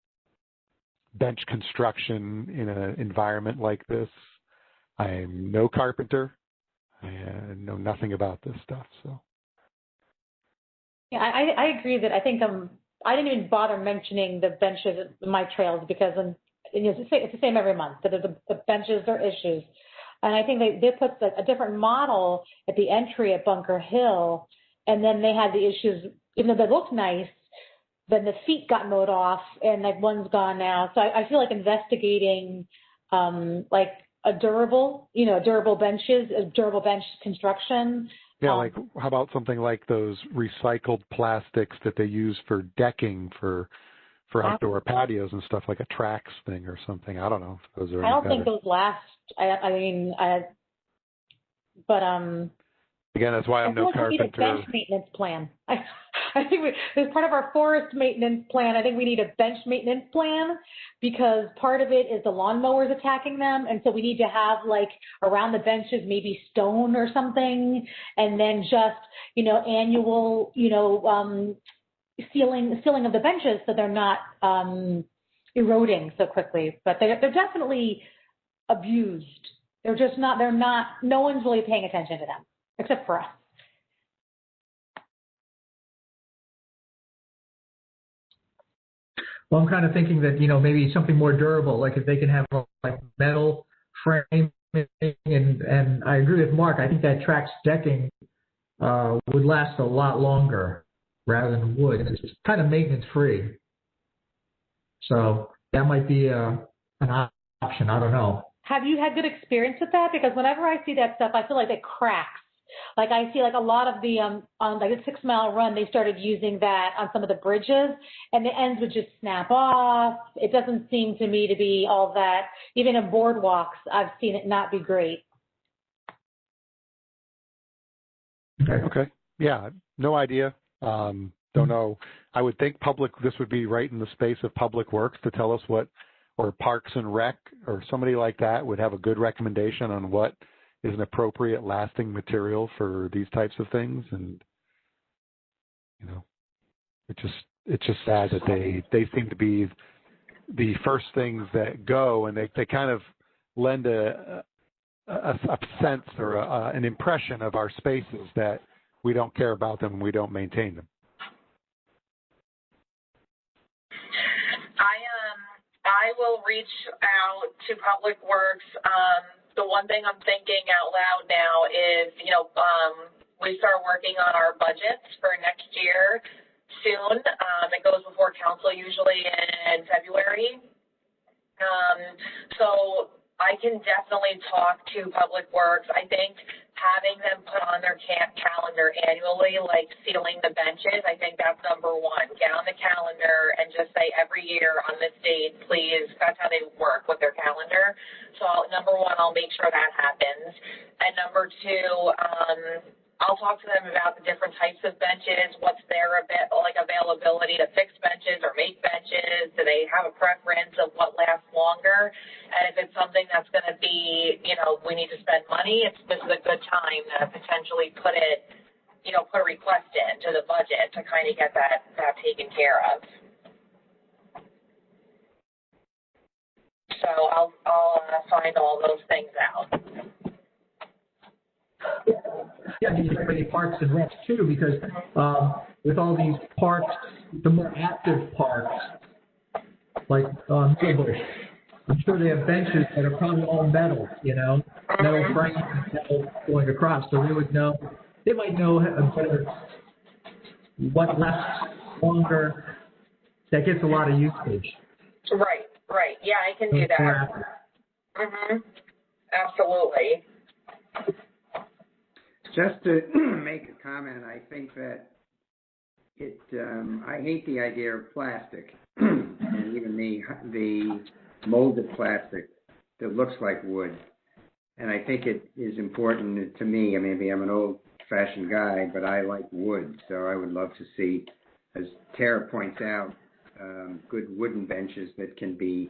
bench construction in an environment like this. I'm no carpenter. I know nothing about this stuff. So. Yeah, I agree that I think I didn't even bother mentioning the benches in my trails because it's the same every month. That the benches are issues, and I think they put a different model at the entry at Bunker Hill, and then they had the issues. Even though they looked nice, then the feet got mowed off, and like one's gone now. So I feel like investigating like a durable bench construction. Yeah, like how about something like those recycled plastics that they use for decking for outdoor patios and stuff, like a Trax thing or something. I don't know if those are. I don't think those last. But again, that's why I'm no carpenter. I need a bench maintenance plan. I think as part of our forest maintenance plan, I think we need a bench maintenance plan because part of it is the lawnmowers attacking them. And so we need to have like around the benches, maybe stone or something, and then just, annual, sealing of the benches so they're not eroding so quickly. But they're definitely abused. No one's really paying attention to them, except for us. Well, I'm kind of thinking that, maybe something more durable, like if they can have like metal frame, and I agree with Mark, I think that Trax decking would last a lot longer rather than wood. It's kind of maintenance free. So that might be an option. I don't know. Have you had good experience with that? Because whenever I see that stuff, I feel like it cracks. Like I see like a lot of the, on like a 6 mile run, they started using that on some of the bridges and the ends would just snap off. It doesn't seem to me to be all that, even in boardwalks, I've seen it not be great. Okay. Yeah. No idea. Don't know. I would think this would be right in the space of Public Works to tell us or Parks and Rec or somebody like that would have a good recommendation on what is an appropriate lasting material for these types of things. And, it's just sad that they seem to be the first things that go, and they kind of lend a sense or an impression of our spaces that we don't care about them and we don't maintain them. I will reach out to Public Works. The one thing I'm thinking out loud now is, we start working on our budgets for next year soon. It goes before council usually in February. So I can definitely talk to Public Works. I think having them put on their calendar annually, like sealing the benches, I think that's number one. Get on the calendar and just say every year on this date, please. That's how they work with their calendar. So number one, I'll make sure that happens. And number two, I'll talk to them about the different types of benches, what's their availability to fix benches or make benches. Do they have a preference of what lasts longer? And if it's something that's going to be, we need to spend money, this is a good time to potentially put a request into the budget to kind of get that taken care of. So I'll find all those things out. Yeah, these are many parks and recs too, because with all these parks, the more active parks, like Millbush, I'm sure they have benches that are probably all metal, metal frames, metal going across, so they might know better what lasts longer, that gets a lot of usage. Right. Yeah, I can do that. Absolutely. Just to make a comment, I think that I hate the idea of plastic, and even the molded plastic that looks like wood. And I think it is important to me. Maybe I'm an old-fashioned guy, but I like wood, so I would love to see, as Tara points out, good wooden benches that can be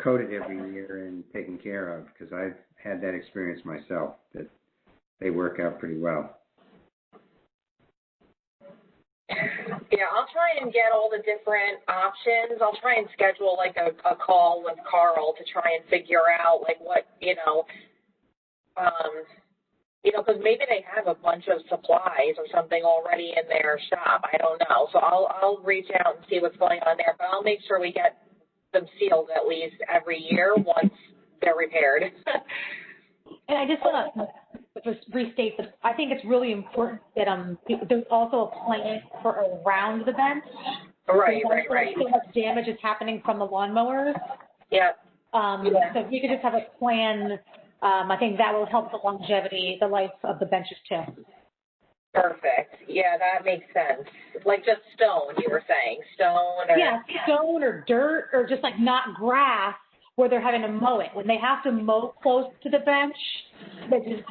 coated every year and taken care of, because I've had that experience myself, that they work out pretty well. Yeah, I'll try and get all the different options. I'll try and schedule like a call with Carl to try and figure out like what, because maybe they have a bunch of supplies or something already in their shop. I don't know. So I'll reach out and see what's going on there, but I'll make sure we get them sealed at least every year once they're repaired. And I just want to restate that I think it's really important that there's also a plan for around the bench. Right. So much damage is happening from the lawnmowers. Yeah. So if you could just have a plan, I think that will help the longevity, the life of the benches too. Perfect. Yeah, that makes sense. Like just stone, you were saying. Stone or... Yeah, stone or dirt or just like not grass where they're having to mow it. When they have to mow close to the bench, that just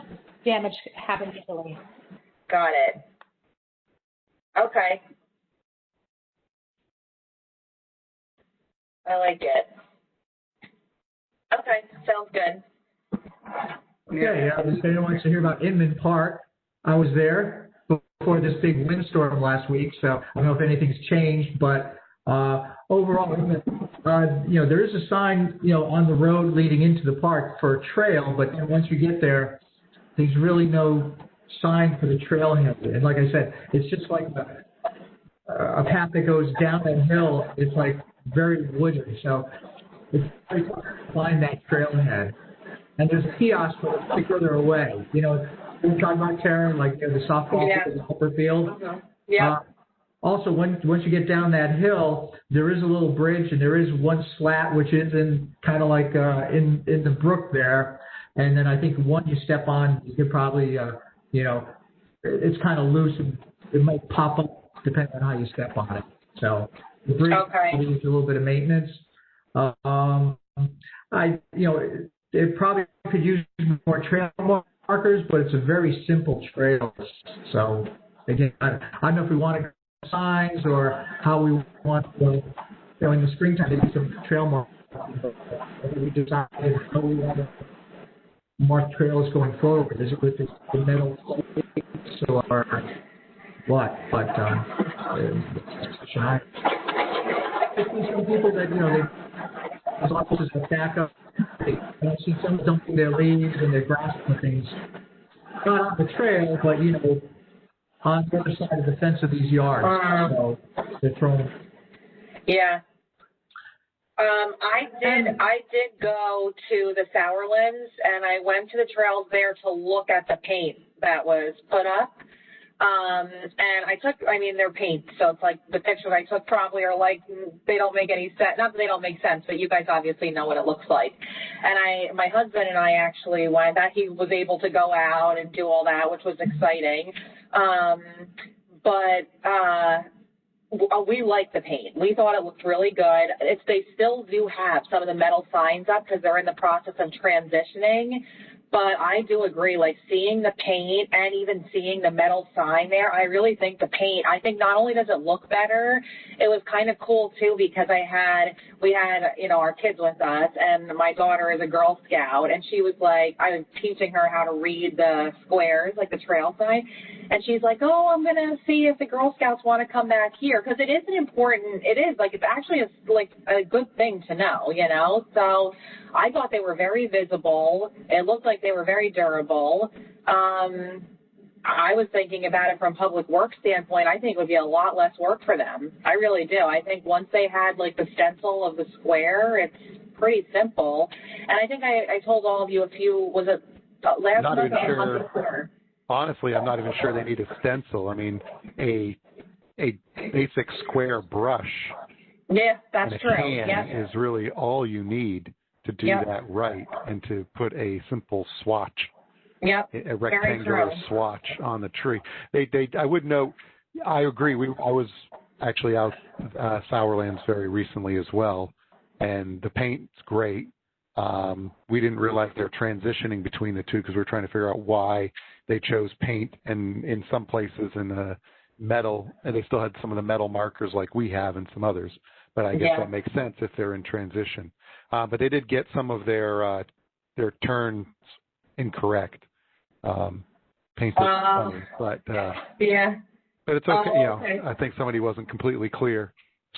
damage happens easily. Got it. Okay. I like it. Okay, sounds good. Okay, if anyone wants to hear about Inman Park, I was there before this big windstorm last week, so I don't know if anything's changed, but overall, there is a sign, on the road leading into the park for a trail, but then once you get there, there's really no sign for the trailhead. And like I said, it's just like a path that goes down that hill. It's like very wooded, so it's very hard to find that trailhead. And there's a kiosk but further away. We're talking about Karen, like the softball field, the upper field. Uh-huh. Yeah. Also, once you get down that hill, there is a little bridge, and there is one slat which is in kind of like in the brook there. And then I think one you step on, you could probably it's kind of loose, and it might pop up depending on how you step on it. So the bridge needs a little bit of maintenance. It probably could use more trail markers, but it's a very simple trail. So again, I don't know if we want to go signs or how we want to, in the springtime, maybe some trail markers. We decided how we want to mark trails going forward. Is it with the metal plates or what? But I see some people that those officers have backup. I see some dumping their leaves and their grass and things, not on the trail, but on the other side of the fence of these yards. So they're throwing. Yeah. I did go to the Sourlands, and I went to the trails there to look at the paint that was put up. And they're paint, so it's like the pictures I took probably are like, they don't make any sense. Not that they don't make sense, but you guys obviously know what it looks like. And my husband and I actually went, that he was able to go out and do all that, which was exciting. We like the paint. We thought it looked really good. They still do have some of the metal signs up because they're in the process of transitioning. But I do agree, like seeing the paint and even seeing the metal sign there, I really think the paint, I think not only does it look better, it was kind of cool too because we had our kids with us, and my daughter is a Girl Scout, and she was like, I was teaching her how to read the squares, like the trail sign, and she's like, oh, I'm going to see if the Girl Scouts want to come back here, because it's actually a good thing to know, so I thought they were very visible. It looked like they were very durable. I was thinking about it from public works standpoint. I think it would be a lot less work for them. I really do. I think once they had like the stencil of the square, it's pretty simple. And I think I told all of you was it last month or the month before? Honestly, I'm not even sure they need a stencil. I mean, a basic square brush. Yeah, that's true. Can is really all you need to do that right, and to put a simple swatch, a rectangular swatch on the tree. I would note, I agree. I was actually out Sourlands very recently as well, and the paint's great. We didn't realize they're transitioning between the two because we're trying to figure out why they chose paint, and in some places in the metal, and they still had some of the metal markers like we have and some others. But I guess that makes sense if they're in transition. But they did get some of their turns incorrect. Paint funny, but it's okay. Okay. I think somebody wasn't completely clear.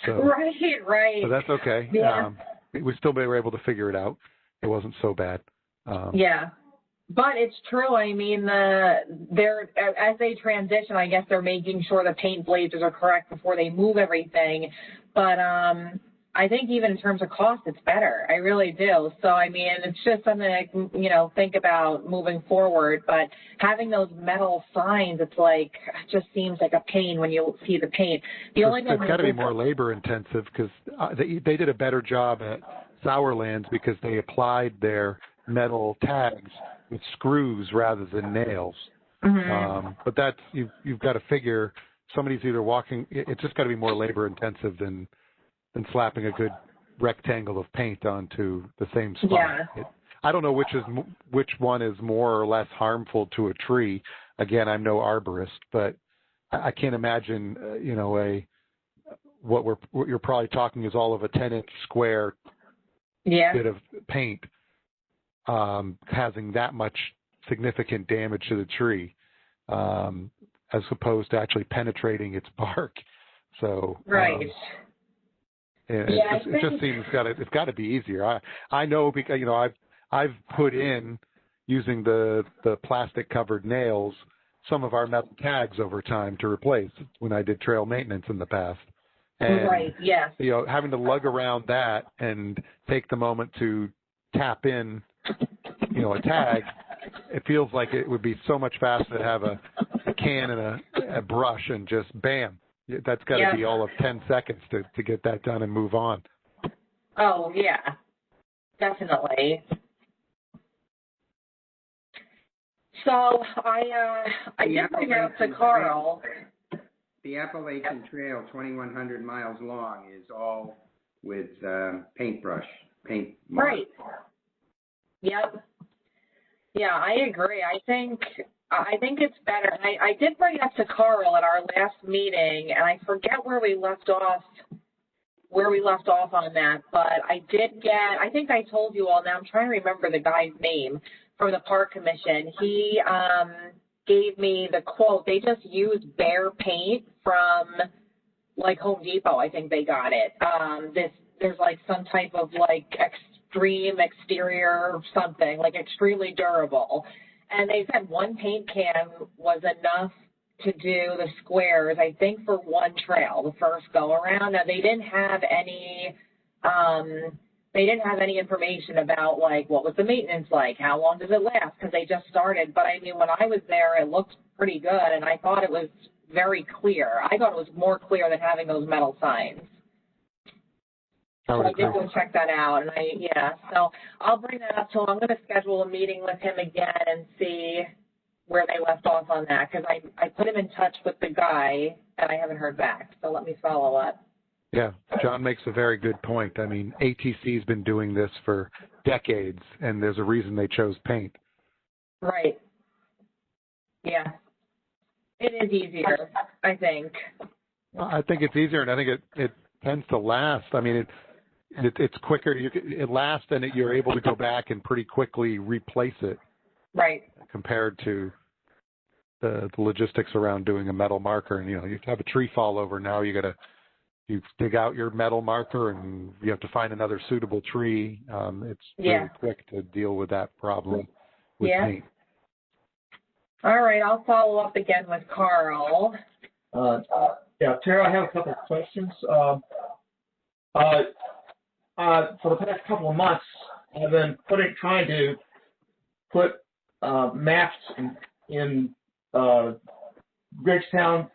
So right. So that's okay. Yeah. We still were able to figure it out. It wasn't so bad. But it's true. I mean, as they transition, I guess they're making sure the paint blazes are correct before they move everything. But I think even in terms of cost, it's better. I really do. So, I mean, it's just something I can, think about moving forward. But having those metal signs, it's like, it just seems like a pain when you see the paint. It's got to be more labor intensive because they did a better job at Sourlands because they applied their metal tags with screws rather than nails. Mm-hmm. But that's, you've got to figure somebody's either walking, it's just got to be more labor intensive than slapping a good rectangle of paint onto the same spot. Yeah. I don't know which one is more or less harmful to a tree. Again, I'm no arborist, but I can't imagine, what you're probably talking is all of a 10-inch square bit of paint causing that much significant damage to the tree, as opposed to actually penetrating its bark. So it just seems it's got to be easier. I know because I've put in, using the plastic covered nails, some of our metal tags over time to replace when I did trail maintenance in the past. And, having to lug around that and take the moment to tap in, a tag, it feels like it would be so much faster to have a can and a brush and just bam. That's got to be all of 10 seconds to get that done and move on. Oh, yeah, definitely. So I did bring it up to Carl. The Appalachian Trail, 2,100 miles long, is all with paint marks. Right. Yep. Yeah, I agree. I think it's better. I did bring it up to Carl at our last meeting, and I forget where we left off on that, but I think I told you all now. I'm trying to remember the guy's name from the Park Commission. He gave me the quote. They just used bare paint from like Home Depot. I think they got it. There's like some type of like extreme exterior something, like extremely durable. And they said one paint can was enough to do the squares, I think, for one trail, the first go around. Now they didn't have any information about like what was the maintenance like, how long does it last, because they just started. But I mean, when I was there, it looked pretty good, and I thought it was very clear. I thought it was more clear than having those metal signs. So I did go check that out, and so I'll bring that up to him. I'm going to schedule a meeting with him again and see where they left off on that, because I put him in touch with the guy, and I haven't heard back, so let me follow up. Yeah, John makes a very good point. I mean, ATC's been doing this for decades, and there's a reason they chose paint. Right. Yeah. It is easier, I think. Well, I think it's easier, and I think it tends to last. I mean, it's quicker. It lasts, and you're able to go back and pretty quickly replace it. Right. Compared to the logistics around doing a metal marker, and you have a tree fall over. Now you dig out your metal marker, and you have to find another suitable tree. It's really quick to deal with that problem with paint. All right, I'll follow up again with Carl. Tara, I have a couple of questions. For the past couple of months, I've been trying to put maps in Bridgetown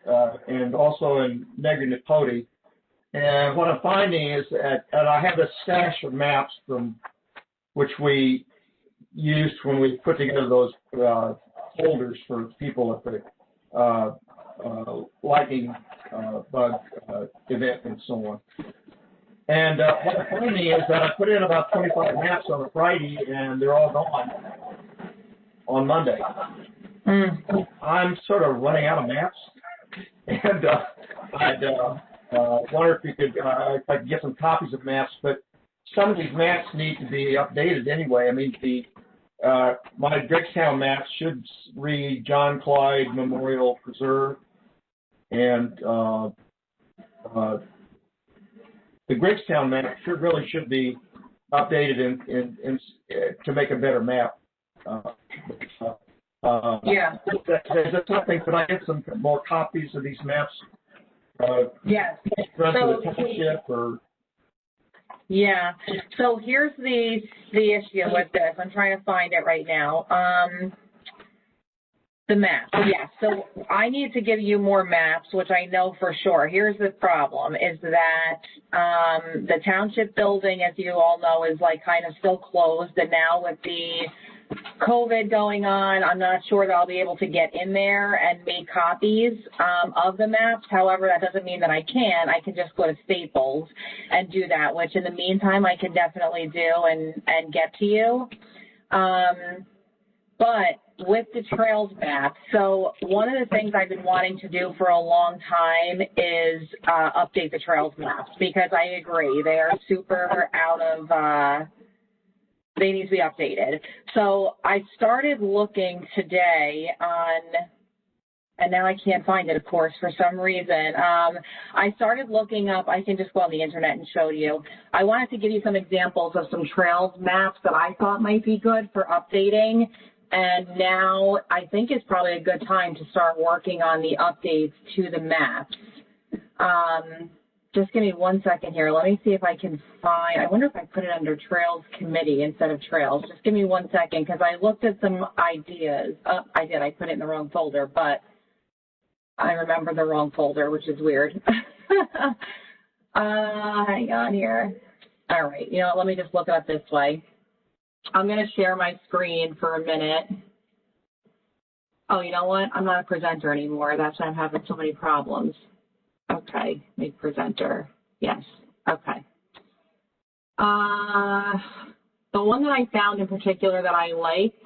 and also in Niagara, Napoli. And what I'm finding is that, and I have this stash of maps from which we used when we put together those folders for people at the lightning bug event and so on. And what I'm finding is that I put in about 25 maps on a Friday, and they're all gone on Monday. I'm sort of running out of maps, and I'd wonder if you could, if I could get some copies of maps. But some of these maps need to be updated anyway. I mean, my Bridgetown map should read John Clyde Memorial Preserve, and the Bridgetown map really should be updated to make a better map. Is that something? Could I get some more copies of these maps? Yes. Run to the Township or? Yeah. So here's the issue with this. I'm trying to find it right now. The map. Yeah. So I need to give you more maps, which I know for sure. Here's the problem: is that the Township building, as you all know, is like kind of still closed, and now with the COVID going on, I'm not sure that I'll be able to get in there and make copies of the maps. However, that doesn't mean that I can. I can just go to Staples and do that, which in the meantime I can definitely do and get to you. But with the trails map, so one of the things I've been wanting to do for a long time is update the trails maps, because I agree, they are super out of, they need to be updated. So I started looking today on, and now I can't find it, of course, for some reason. I started looking up, I can just go on the internet and show you. I wanted to give you some examples of some trails maps that I thought might be good for updating. And now I think it's probably a good time to start working on the updates to the maps. Just give me 1 second here. Let me see if I can find, I wonder if I put it under Trails Committee instead of Trails. Just give me 1 second, because I looked at some ideas. Oh, I did. I put it in the wrong folder, but I remember the wrong folder, which is weird. Hang on here. All right. You know, let me just look it up this way. I'm going to share my screen for a minute. Oh, you know what? I'm not a presenter anymore. That's why I'm having so many problems. Okay, make presenter. Yes. Okay. The one that I found in particular that I liked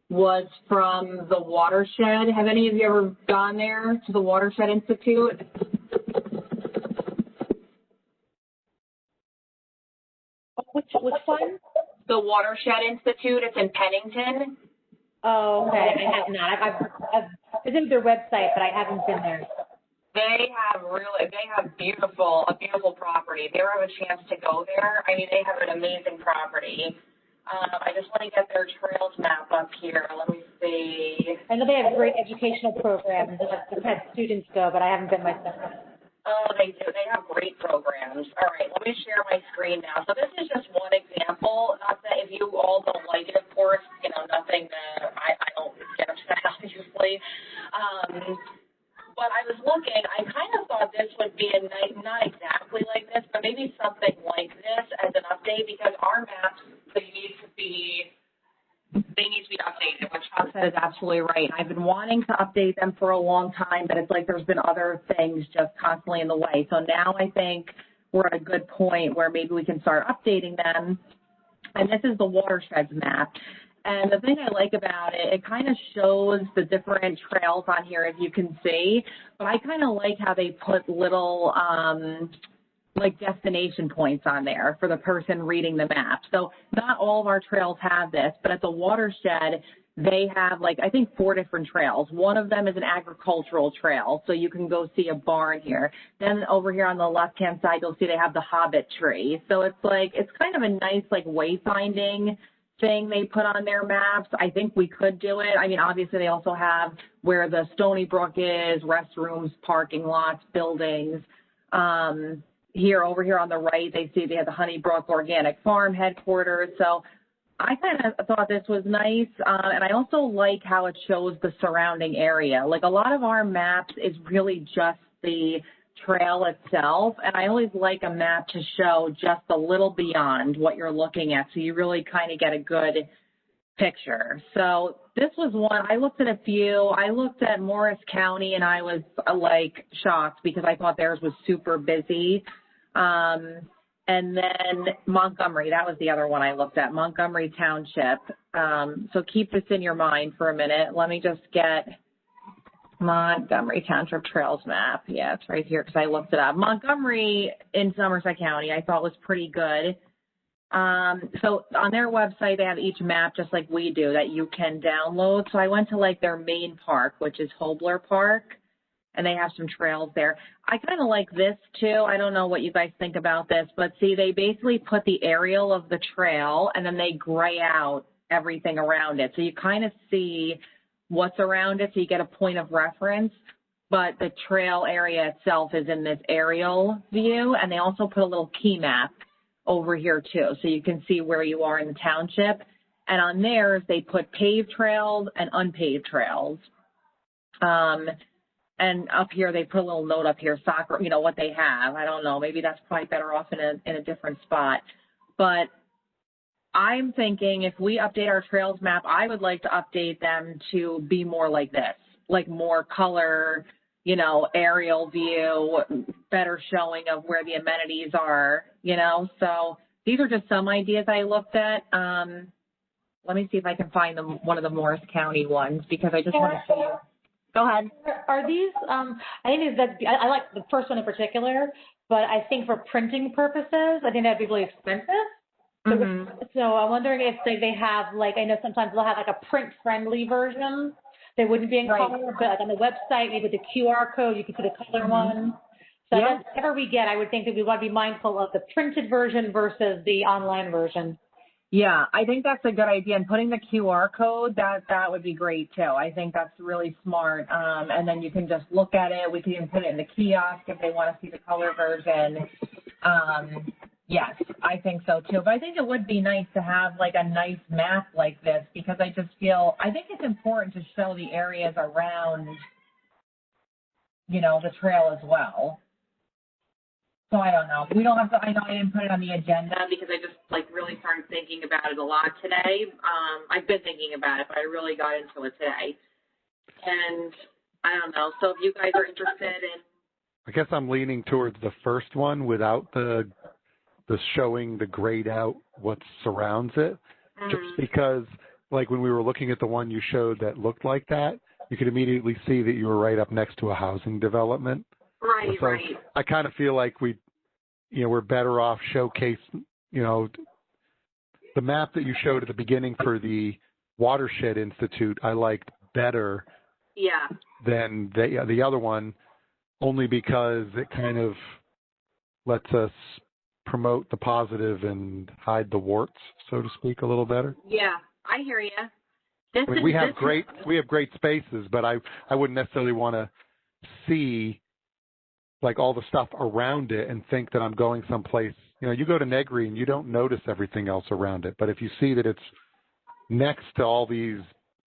was from the Watershed. Have any of you ever gone there to the Watershed Institute? Which one? The Watershed Institute. It's in Pennington. Oh, okay. I have not. I've visited their website, but I haven't been there. They have a beautiful property. If you ever have a chance to go there, I mean, they have an amazing property. I just want to get their trails map up here. Let me see. I know they have great educational programs. I've had students go, but I haven't been myself. Oh, they do. They have great programs. All right, let me share my screen now. So this is just one example. Not that if you all don't like it, of course, you know, nothing that I don't get upset, obviously. But I was looking, I kind of thought this would be a nice, not exactly like this, but maybe something like this as an update, because our maps, they need to be updated, which Chuck said is absolutely right. I've been wanting to update them for a long time, but it's like there's been other things just constantly in the way. So now I think we're at a good point where maybe we can start updating them. And this is the Watersheds map. And the thing I like about it, it kind of shows the different trails on here, as you can see. But I kind of like how they put little like destination points on there for the person reading the map. So not all of our trails have this, but at the Watershed, they have like, I think 4 different trails. One of them is an agricultural trail, so you can go see a barn here. Then over here on the left-hand side, you'll see they have the Hobbit tree. So it's like, it's kind of a nice like wayfinding thing they put on their maps. I think we could do it. I mean, obviously they also have where the Stony Brook is, restrooms, parking lots, buildings. Here, over here on the right, they have the Honeybrook Organic Farm headquarters. So I kind of thought this was nice. And I also like how it shows the surrounding area. Like a lot of our maps is really just the trail itself. And I always like a map to show just a little beyond what you're looking at. So you really kind of get a good picture. So this was one, I looked at a few. I looked at Morris County and I was like shocked because I thought theirs was super busy. And then Montgomery, that was the other one I looked at, Montgomery Township. So keep this in your mind for a minute. Let me just get Montgomery Township Trails map. Yeah, it's right here because I looked it up. Montgomery in Somerset County I thought was pretty good. So on their website, they have each map just like we do that you can download. So I went to like their main park, which is Hobler Park, and they have some trails there. I kind of like this too. I don't know what you guys think about this, but see, they basically put the aerial of the trail and then they gray out everything around it. So you kind of see what's around it, so you get a point of reference, but the trail area itself is in this aerial view, and they also put a little key map over here too, so you can see where you are in the township. And on theirs, they put paved trails and unpaved trails. And up here, they put a little note up here, soccer, you know, what they have. I don't know, maybe that's probably better off in a different spot. But I'm thinking if we update our trails map, I would like to update them to be more like this, like more color, you know, aerial view, better showing of where the amenities are, you know. So these are just some ideas I looked at. Let let me see if I can find one of the Morris County ones because I just want to show you. Go ahead. Are these, I think I like the first one in particular, but I think for printing purposes, I think that'd be really expensive. So I'm wondering if they have, like, I know sometimes they'll have like a print-friendly version. They wouldn't be in color, but like on the website, maybe with the QR code, you can see the color one. So whatever we get, I would think that we want to be mindful of the printed version versus the online version. Yeah, I think that's a good idea. And putting the QR code, that would be great too. I think that's really smart. And then you can just look at it. We can even put it in the kiosk if they want to see the color version. Yes, I think so too. But I think it would be nice to have like a nice map like this because I think it's important to show the areas around, the trail as well. So I don't know. We don't have to, I know I didn't put it on the agenda because I just really started thinking about it a lot today. I've been thinking about it, but I really got into it today. And I don't know. So if you guys are interested in. I guess I'm leaning towards the first one without the showing the grayed out what surrounds it. Just because when we were looking at the one you showed that looked like that, you could immediately see that you were right up next to a housing development. Right, so right. I kind of feel like we're better off showcase, the map that you showed at the beginning for the Watershed Institute, I liked better than the other one, only because it kind of lets us promote the positive and hide the warts, so to speak, a little better. Yeah, I hear you. We have great spaces, but I wouldn't necessarily want to see all the stuff around it and think that I'm going someplace. You go to Negri and you don't notice everything else around it. But if you see that it's next to all these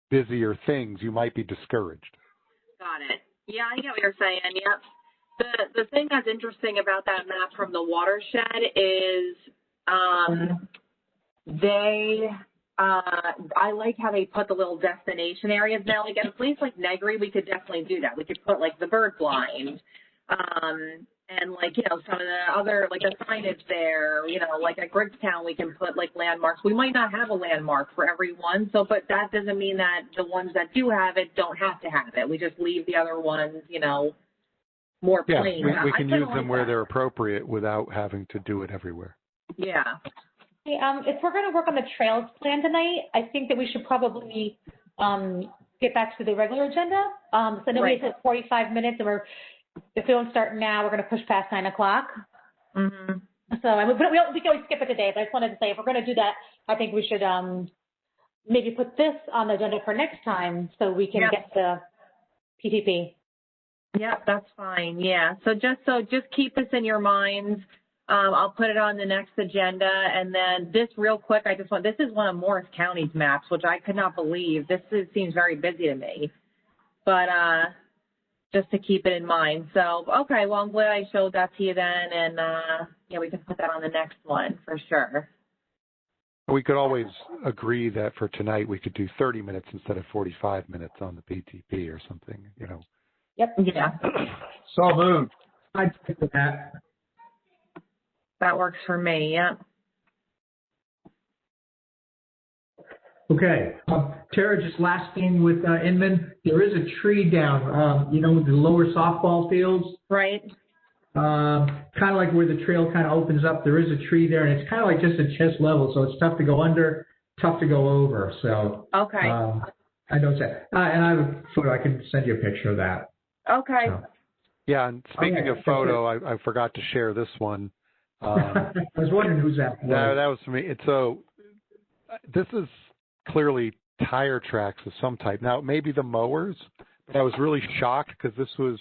busier things, you might be discouraged. Got it. Yeah, I get what you're saying. Yep. The thing that's interesting about that map from the Watershed is I like how they put the little destination areas now. At a place like Negri, we could definitely do that. We could put the bird blind. And some of the other, the signage there, at Griggstown, we can put landmarks. We might not have a landmark for everyone. But that doesn't mean that the ones that do have it don't have to have it. We just leave the other ones, more plain. Yeah, we can use them where they're appropriate without having to do it everywhere. Yeah. Hey, if we're going to work on the trails plan tonight, I think that we should probably get back to the regular agenda. So I know we said 45 minutes, and if we don't start now, we're going to push past 9 o'clock. So we can always skip it today, but I just wanted to say if we're going to do that, I think we should maybe put this on the agenda for next time so we can get the PTP. Yeah, that's fine. Yeah. So just keep this in your minds. I'll put it on the next agenda. And then this real quick, this is one of Morris County's maps, which I could not believe. Seems very busy to me. But just to keep it in mind. So, okay, well, I'm glad I showed that to you then. And, we can put that on the next one for sure. We could always agree that for tonight we could do 30 minutes instead of 45 minutes on the PTP or something, Yep. Yeah. So moved. I'd stick with that. That works for me, yeah. Okay. Tara, just last thing with Inman, there is a tree down, the lower softball fields. Right. Kind of like where the trail kind of opens up, there is a tree there, and it's kind of like just at chest level, so it's tough to go under, tough to go over. So okay. I know that. And I have a photo. I can send you a picture of that. Okay. So. Yeah, and speaking of photo, I forgot to share this one. I was wondering who's that for. No, that was for me. So this is clearly tire tracks of some type. Now, maybe the mowers, but I was really shocked because this was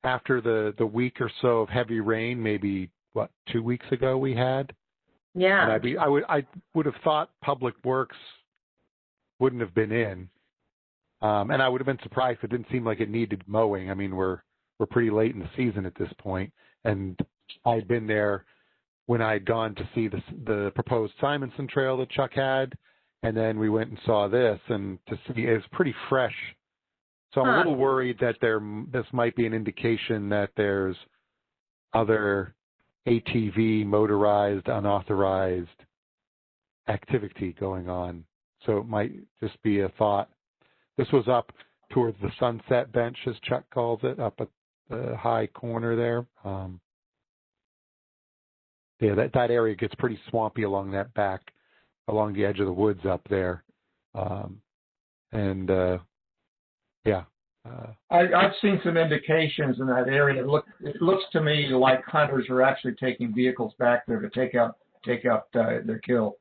after the week or so of heavy rain, maybe, 2 weeks ago we had? Yeah. And I would have thought Public Works wouldn't have been in. And I would have been surprised. It didn't seem like it needed mowing. I mean, we're pretty late in the season at this point, and I'd been there when I'd gone to see the proposed Simonson Trail that Chuck had, and then we went and saw this, and to see it's pretty fresh. So I'm a little worried that this might be an indication that there's other ATV, motorized, unauthorized activity going on So it might just be a thought. This was up towards the Sunset Bench, as Chuck calls it, up at the high corner there. Yeah, that area gets pretty swampy along that along the edge of the woods up there. I've seen some indications in that area. It looks to me like hunters are actually taking vehicles back there to take out their kill.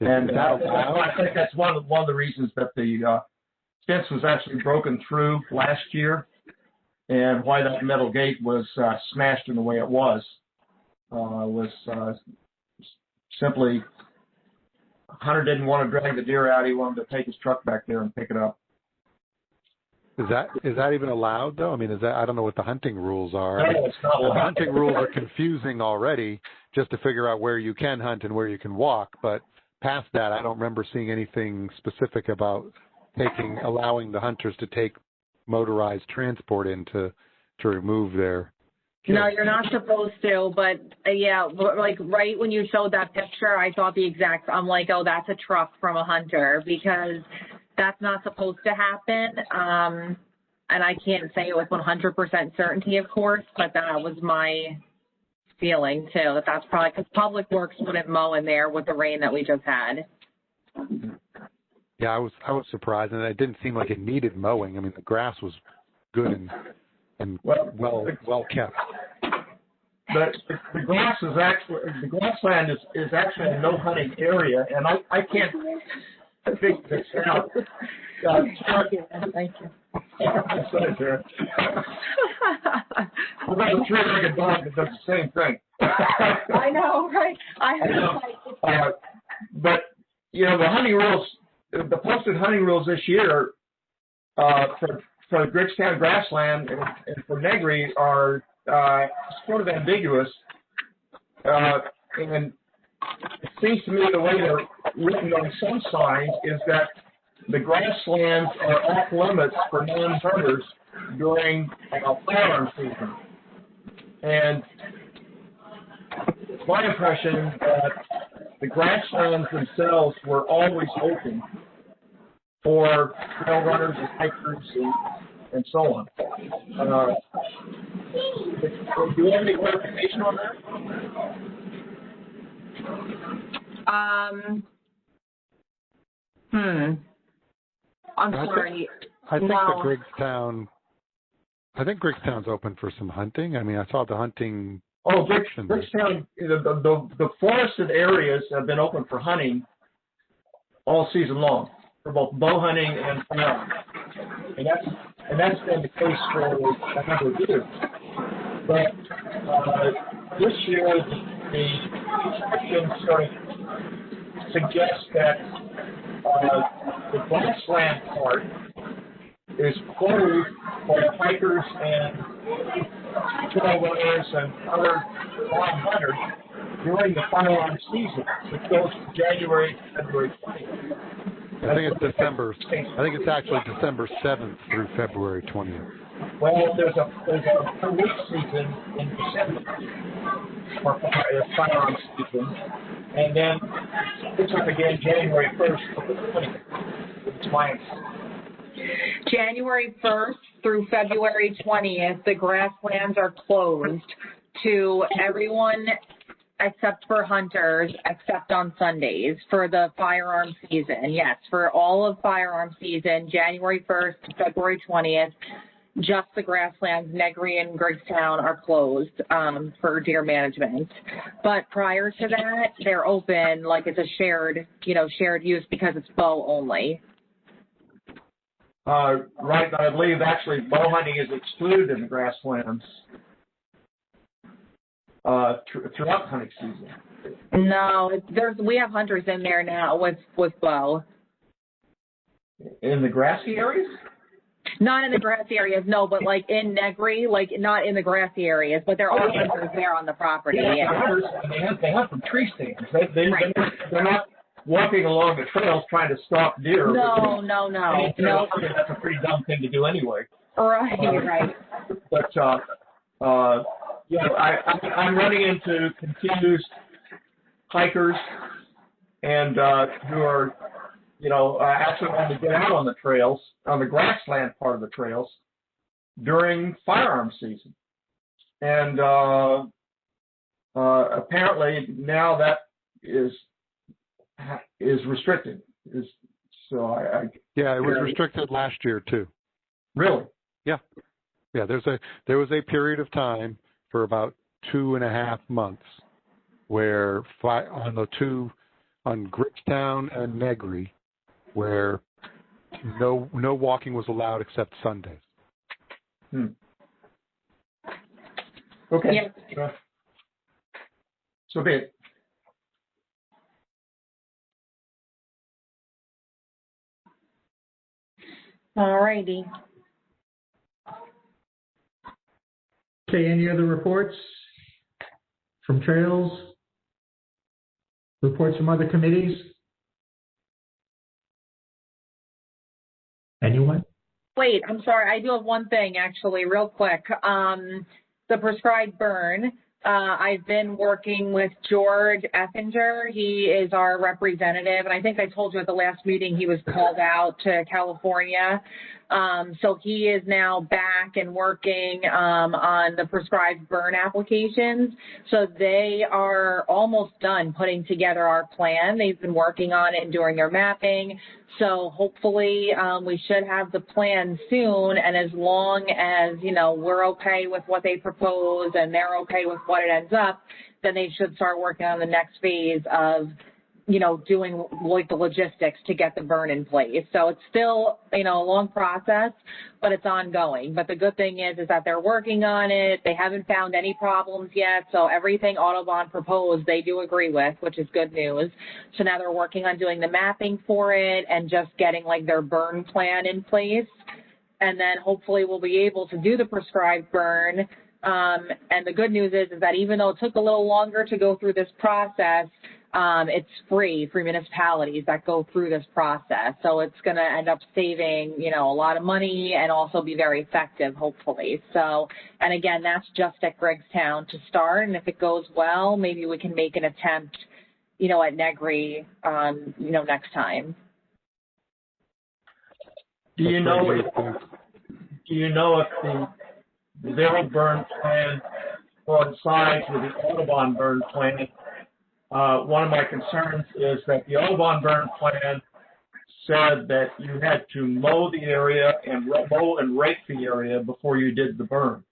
And I think that's one of the reasons that the fence was actually broken through last year, and why that metal gate was smashed in the way it was simply hunter didn't want to drag the deer out. He wanted to take his truck back there and pick it up. Is that even allowed though? I mean, I don't know what the hunting rules are. No, it's not allowed. The hunting rules are confusing already, just to figure out where you can hunt and where you can walk. But past that, I don't remember seeing anything specific about allowing the hunters to take motorized transport in to remove their kills. No, you're not supposed to, but yeah, like right when you showed that picture, I thought I'm like, oh, that's a truck from a hunter, because that's not supposed to happen. And I can't say it with 100% certainty, of course, but that was my feeling too, that's probably because Public Works wouldn't mow in there with the rain that we just had. Yeah, I was surprised, and it didn't seem like it needed mowing. I mean, the grass was good and well kept. The grassland is actually a no hunting area, and I can't figure this out. Thank you. I've got a three-legged dog that does the same thing. I know, right? But you know, the hunting rules, the posted hunting rules this year for Griggstown grassland and for Negri are sort of ambiguous, and it seems to me the way they're written on some signs is that the grasslands are off limits for non-hunters during firearm season. And it's my impression that the grasslands themselves were always open for trail runners and hikers and so on. Do you have any clarification on that? I'm sorry. I think Griggstown's open for some hunting. I mean, I saw the hunting. Oh, Griggstown, the forested areas have been open for hunting all season long, for both bow hunting and firearm. And that's been the case for a number of years. But this year, the description sort of suggests that the grassland part is closed for hikers and trail runners and other non-hunters during the firearm season, which goes from January to February 20th. I think it's December. I think it's actually December 7th through February 20th. Well, there's a 2-week season in December for firearm season, and then it's up again January 1st to the 20th. It's my January 1st through February 20th, the grasslands are closed to everyone except for hunters, except on Sundays for the firearm season. Yes, for all of firearm season, January 1st to February 20th, just the grasslands, Negri and Griggstown are closed for deer management. But prior to that, they're open, like it's a shared use because it's bow only. Right, but I believe actually bow hunting is excluded in the grasslands throughout hunting season. No, we have hunters in there now with bow. In the grassy areas? Not in the grassy areas, no, but like in Negri, like not in the grassy areas, but there are hunters there on the property. Yeah, hunters, they hunt from tree stands. They're not walking along the trails trying to stalk deer. No. That's a pretty dumb thing to do anyway. Right. But I'm running into confused hikers and who are, actually want to get out on the trails, on the grassland part of the trails during firearms season. And apparently now that is restricted. Yeah, it was restricted last year too. Really? Yeah. Yeah, there was a period of time for about 2.5 months where on Grippstown and Negri, where no walking was allowed except Sundays. Okay. Yeah. So be it. All righty. Okay, any other reports from trails? Reports from other committees? Anyone? Wait, I'm sorry. I do have one thing, actually, real quick. The prescribed burn. I've been working with George Effinger. He is our representative, and I think I told you at the last meeting he was called out to California. So he is now back and working on the prescribed burn applications. So they are almost done putting together our plan. They've been working on it and doing their mapping. So hopefully we should have the plan soon, and as long as, we're okay with what they propose and they're okay with what it ends up, then they should start working on the next phase of, doing like the logistics to get the burn in place. So it's still, a long process, but it's ongoing. But the good thing is that they're working on it. They haven't found any problems yet. So everything Audubon proposed, they do agree with, which is good news. So now they're working on doing the mapping for it and just getting like their burn plan in place. And then hopefully we'll be able to do the prescribed burn. And the good news is that even though it took a little longer to go through this process, it's free for municipalities that go through this process. So it's going to end up saving, a lot of money and also be very effective, hopefully. So, and again, that's just at Greggstown to start. And if it goes well, maybe we can make an attempt, at Negri, next time. Do you know if the zero burn plan coincides with the Audubon burn plan? One of my concerns is that the Audubon burn plan said that you had to mow the area and mow and rake the area before you did the burn.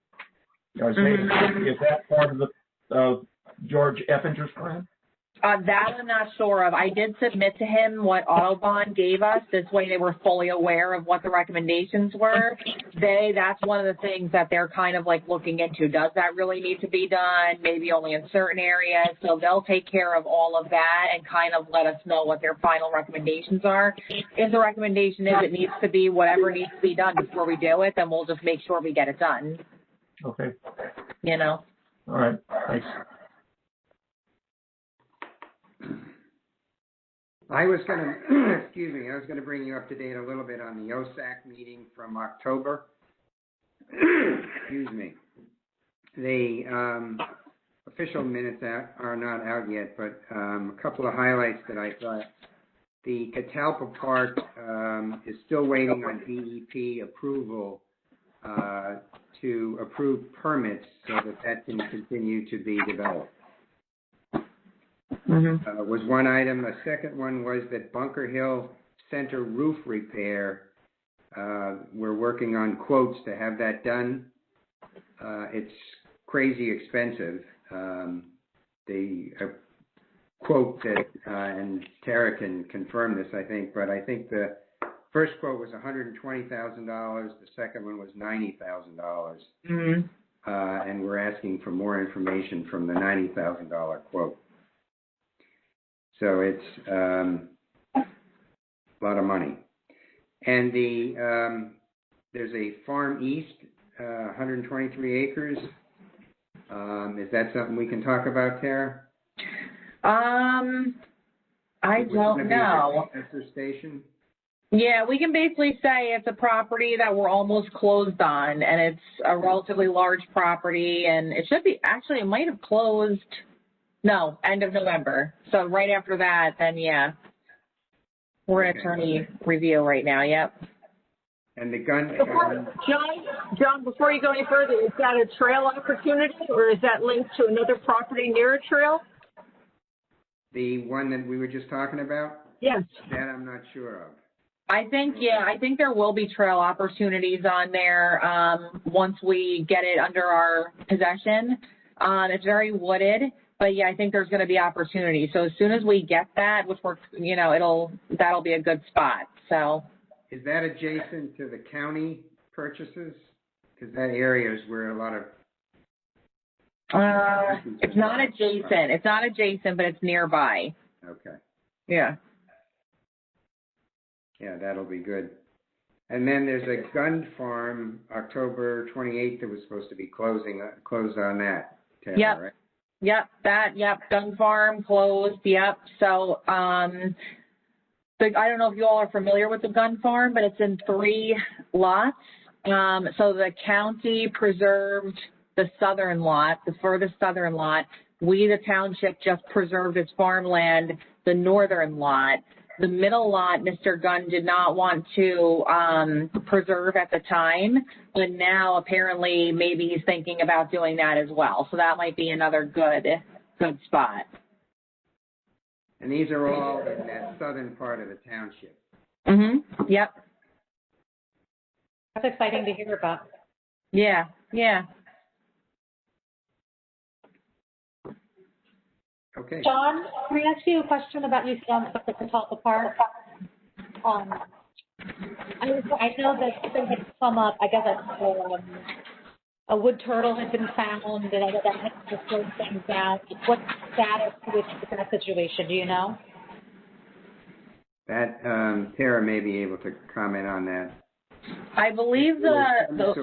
Is that part of George Effinger's plan? That I'm not sure of. I did submit to him what Audubon gave us. This way they were fully aware of what the recommendations were. That's one of the things that they're kind of like looking into. Does that really need to be done? Maybe only in certain areas. So they'll take care of all of that and kind of let us know what their final recommendations are. If the recommendation is it needs to be whatever needs to be done before we do it, then we'll just make sure we get it done. Okay. All right. Thanks. I was going to bring you up to date a little bit on the OSAC meeting from October. Excuse me. The official minutes are not out yet, but a couple of highlights that I thought. The Catalpa Park is still waiting on DEP approval to approve permits so that can continue to be developed. Was one item. A second one was that Bunker Hill Center roof repair. We're working on quotes to have that done. It's crazy expensive. The quote that, and Tara can confirm this, I think, but I think the first quote was $120,000. The second one was $90,000. And we're asking for more information from the $90,000 quote. So it's a lot of money. And there's a Farm East, 123 acres. Is that something we can talk about, Tara? I don't know. Sensor station? Yeah, we can basically say it's a property that we're almost closed on, and it's a relatively large property, and it should be, actually, it might have closed No, end of November. So right after that, then yeah. We're in attorney review right now, yep. And the gun. John, before you go any further, is that a trail opportunity or is that linked to another property near a trail? The one that we were just talking about? Yes. That I'm not sure of. I think there will be trail opportunities on there once we get it under our possession. It's very wooded, but yeah, I think there's going to be opportunities. So as soon as we get that, which we're, that'll be a good spot. So. Is that adjacent to the county purchases? Because that area is where a lot of. It's not adjacent. It's not adjacent, but it's nearby. Okay. Yeah. Yeah, that'll be good. And then there's a gun farm, October 28th, that was supposed to be closed on that. Tara, yep. Right? Yep. Gun farm closed. Yep. So, I don't know if you all are familiar with the gun farm, but it's in 3 lots. So the county preserved the southern lot, the furthest southern lot. We, the township, just preserved as farmland, the northern lot. The middle lot, Mr. Gunn did not want to preserve at the time, but now apparently maybe he's thinking about doing that as well. So that might be another good spot. And these are all in that southern part of the township. Mm-hmm. Yep. That's exciting to hear about. Yeah. Okay. John, can I ask you a question about you said at the top of the park? I know that something had come up, I guess a wood turtle had been found, and I know that had to slow things down. What's the status with that situation, do you know? That, Tara may be able to comment on that. I believe Well,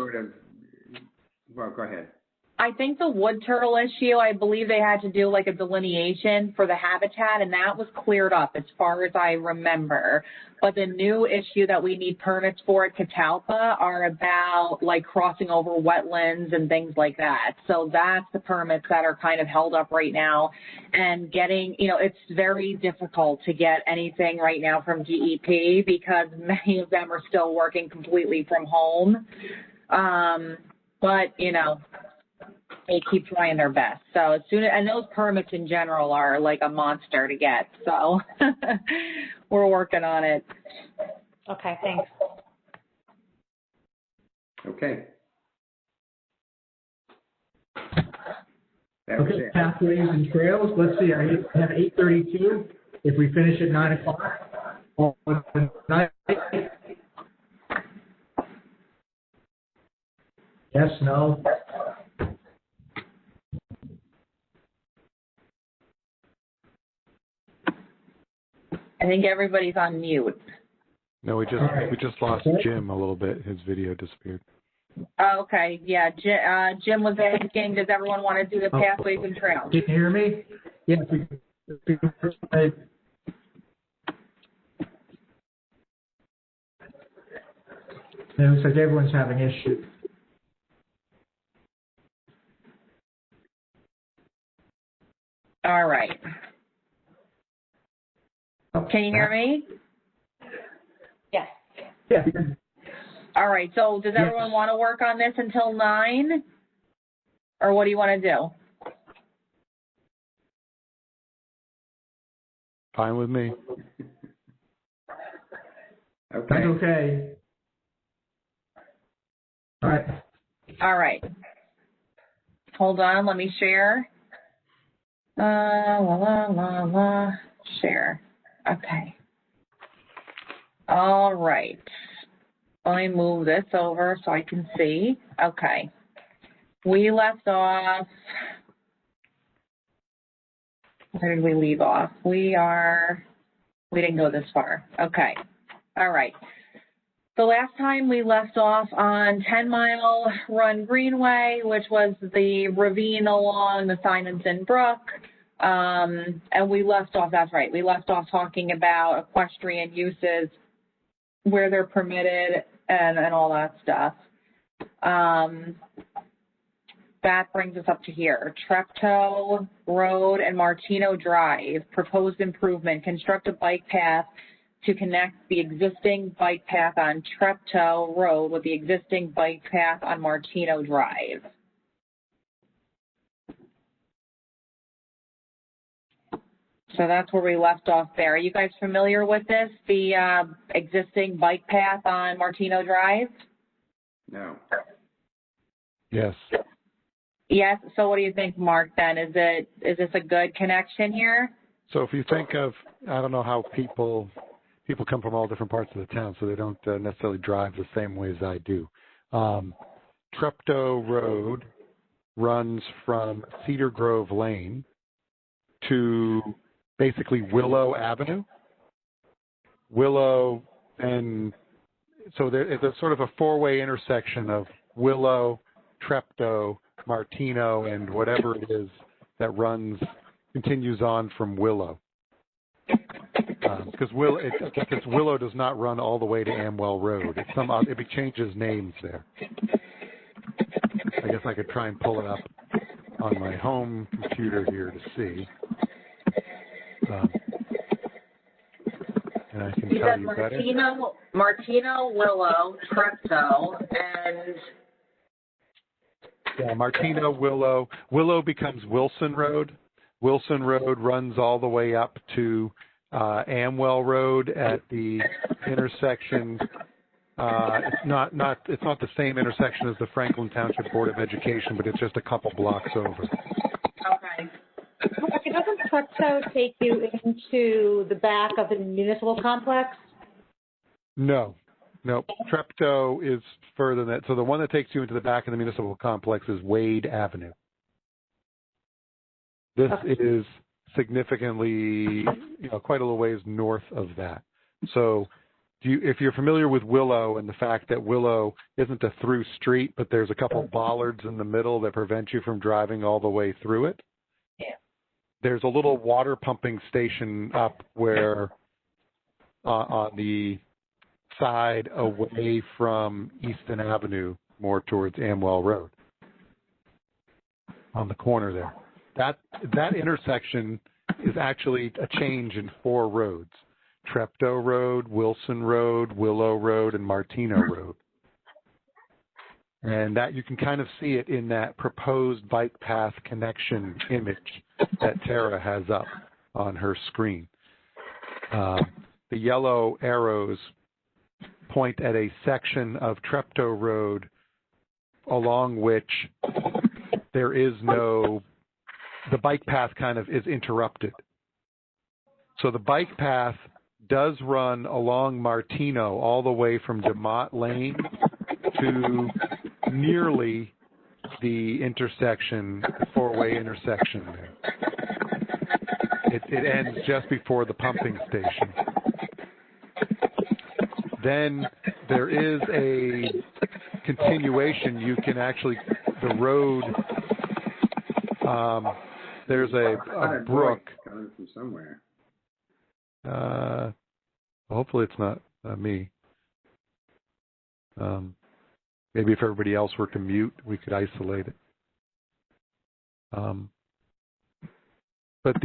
go ahead. I think the wood turtle issue, I believe they had to do like a delineation for the habitat, and that was cleared up as far as I remember. But the new issue that we need permits for at Catalpa are about like crossing over wetlands and things like that. So that's the permits that are kind of held up right now. And getting, it's very difficult to get anything right now from DEP because many of them are still working completely from home. But, they keep trying their best. So and those permits in general are like a monster to get. So we're working on it. Okay, thanks. Okay. That was it. Pathways and trails. Let's see. I have 8:32. If we finish at 9 o'clock on the night. Yes, no. I think everybody's on mute. No, we just lost Jim a little bit. His video disappeared. Oh, okay, yeah. Jim was asking, does everyone want to do the pathways and trails? Can you hear me? Yes. It looks like everyone's having issues. All right. Can you hear me? Yes. Yeah. All right. So does everyone want to work on this until 9? Or what do you want to do? Fine with me. Okay. That's okay. All right. All right. Hold on. Let me share. Share. Okay. All right. Let me move this over so I can see. Okay. We left off. Where did we leave off? We didn't go this far. Okay. All right. The last time we left off on 10 Mile Run Greenway, which was the ravine along the Simonson Brook. And we left off, that's right, we left off talking about equestrian uses, where they're permitted and all that stuff. that brings us up to here. Treptow Road and Martino Drive, proposed improvement, construct a bike path to connect the existing bike path on Treptow Road with the existing bike path on Martino Drive. So that's where we left off there. Are you guys familiar with this, the existing bike path on Martino Drive? No. Yes. Yes. So what do you think, Mark, then? Is this a good connection here? So if you think of, I don't know how people come from all different parts of the town, so they don't necessarily drive the same way as I do. Treptow Road runs from Cedar Grove Lane to basically Willow Avenue. Willow, and so there is a sort of a four-way intersection of Willow, Treptow, Martino, and whatever it is that continues on from Willow. Because Willow does not run all the way to Amwell Road. It changes names there. I guess I could try and pull it up on my home computer here to see. And I can tell you better. Martino, Willow, Treptow, and... Yeah, Martino, Willow. Willow becomes Wilson Road. Wilson Road runs all the way up to Amwell Road at the intersection. It's not the same intersection as the Franklin Township Board of Education, but it's just a couple blocks over. Okay. Doesn't Treptow take you into the back of the municipal complex? No. Treptow is further than that. So the one that takes you into the back of the municipal complex is Wade Avenue. This is significantly, quite a little ways north of that. So if you're familiar with Willow and the fact that Willow isn't a through street, but there's a couple of bollards in the middle that prevent you from driving all the way through it, there's a little water pumping station up where on the side away from Easton Avenue, more towards Amwell Road, on the corner there. That intersection is actually a change in four roads: Treptow Road, Wilson Road, Willow Road, and Martino Road. And that you can kind of see it in that proposed bike path connection image that Tara has up on her screen. The yellow arrows point at a section of Treptow Road along which there is the bike path kind of is interrupted. So the bike path does run along Martino all the way from DeMott Lane to nearly the intersection, the four-way intersection there. It ends just before the pumping station. Then there is a continuation. You can actually, the road, there's a brook. Coming from somewhere. Hopefully it's not me. Maybe if everybody else were to mute, we could isolate it. But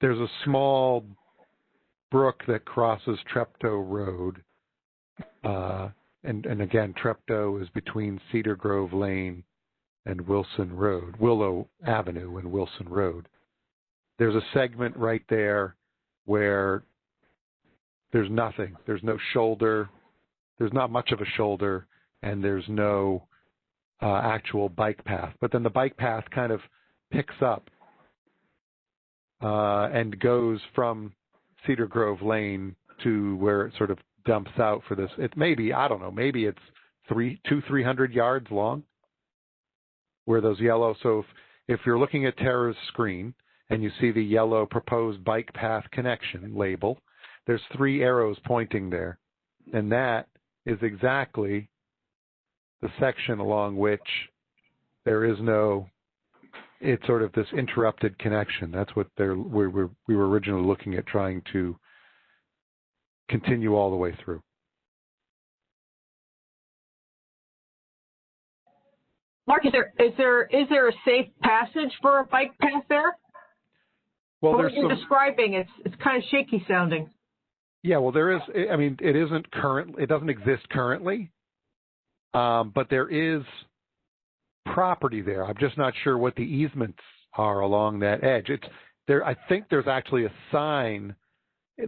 there's a small brook that crosses Treptow Road. And again, Treptow is between Cedar Grove Lane and Willow Avenue and Wilson Road. There's a segment right there where there's nothing. There's no shoulder. There's not much of a shoulder, and there's no actual bike path. But then the bike path kind of picks up and goes from Cedar Grove Lane to where it sort of dumps out for this. It may be, I don't know, maybe it's 300 yards long, where those yellow. So if you're looking at Tara's screen and you see the yellow proposed bike path connection label, there's three arrows pointing there. And that is exactly the section along which there is it's sort of this interrupted connection. That's what we were originally looking at trying to continue all the way through. Mark, is there a safe passage for a bike path there? Well, what you're describing, it's kind of shaky sounding. Yeah, well, there is. I mean, it isn't current. It doesn't exist currently, but there is property there. I'm just not sure what the easements are along that edge. It's there. I think there's actually a sign.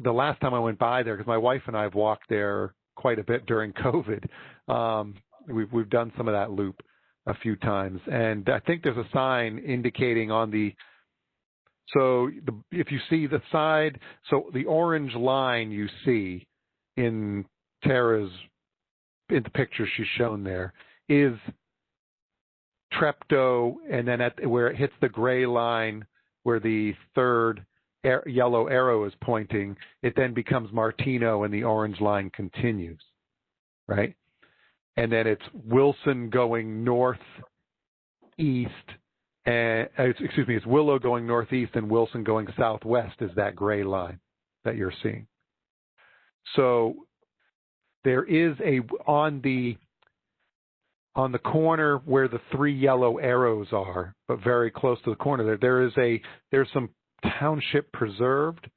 The last time I went by there, because my wife and I have walked there quite a bit during COVID. We've done some of that loop a few times, and I think there's a sign indicating on the. So if you see the side, so the orange line you see in Tara's, in the picture she's shown there, is Treptow, and then where it hits the gray line where the third yellow arrow is pointing, it then becomes Martino and the orange line continues, right? And then it's Wilson going northeast, and excuse me, it's Willow going northeast and Wilson going southwest is that gray line that you're seeing. So there is on the corner where the three yellow arrows are, but very close to the corner there's some Township preserved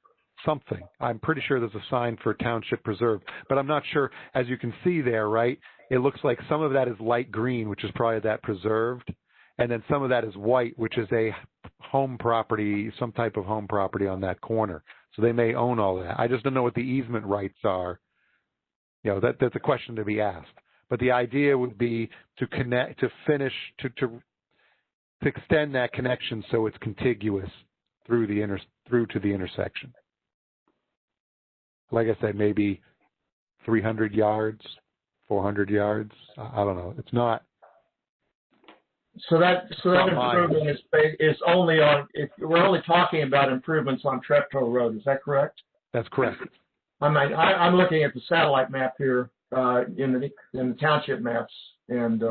something. I'm pretty sure there's a sign for Township preserved, but I'm not sure. As you can see there, right, it looks like some of that is light green, which is probably that preserved, and then some of that is white, which is a home property, some type of home property on that corner. So they may own all of that. I just don't know what the easement rights are. You know, that's a question to be asked. But the idea would be to connect, to finish, to extend that connection so it's contiguous through to the intersection. Like I said, maybe 300 yards, 400 yards. I don't know. It's not. So that improvement is only on. If we're only talking about improvements on Treptow Road, is that correct? That's correct. I'm looking at the satellite map here in the township maps, and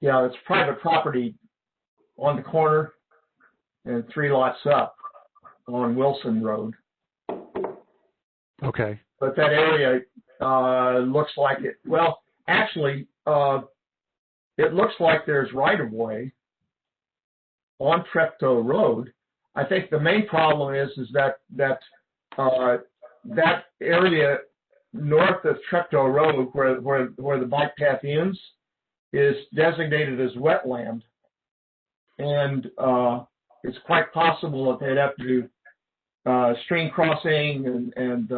yeah, it's private property on the corner and 3 lots up on Wilson Road. Okay. But that area looks like it. Well, actually, it looks like there's right-of-way on Treptow Road. I think the main problem is that area north of Treptow Road, where the bike path ends, is designated as wetland, and it's quite possible that they'd have to do stream crossing and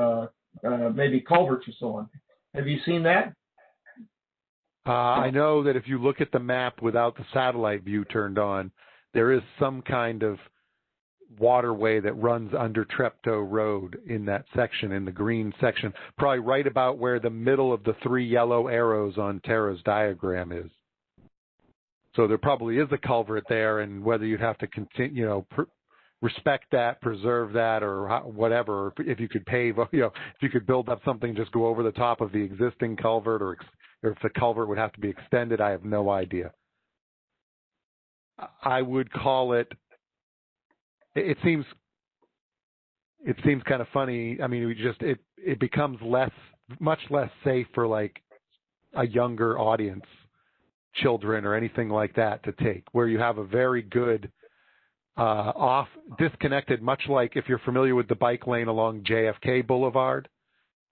maybe culverts and so on. Have you seen that? I know that if you look at the map without the satellite view turned on, there is some kind of waterway that runs under Treptow Road in that section, in the green section, probably right about where the middle of the 3 yellow arrows on Tara's diagram is. So there probably is a culvert there, and whether you'd have to continue, respect that, preserve that, or whatever, if you could pave, if you could build up something, just go over the top of the existing culvert, or if the culvert would have to be extended, I have no idea. I would call it. It seems kind of funny. I mean, it becomes much less safe for like a younger audience, children or anything like that to take, where you have a very good disconnected, much like if you're familiar with the bike lane along JFK Boulevard.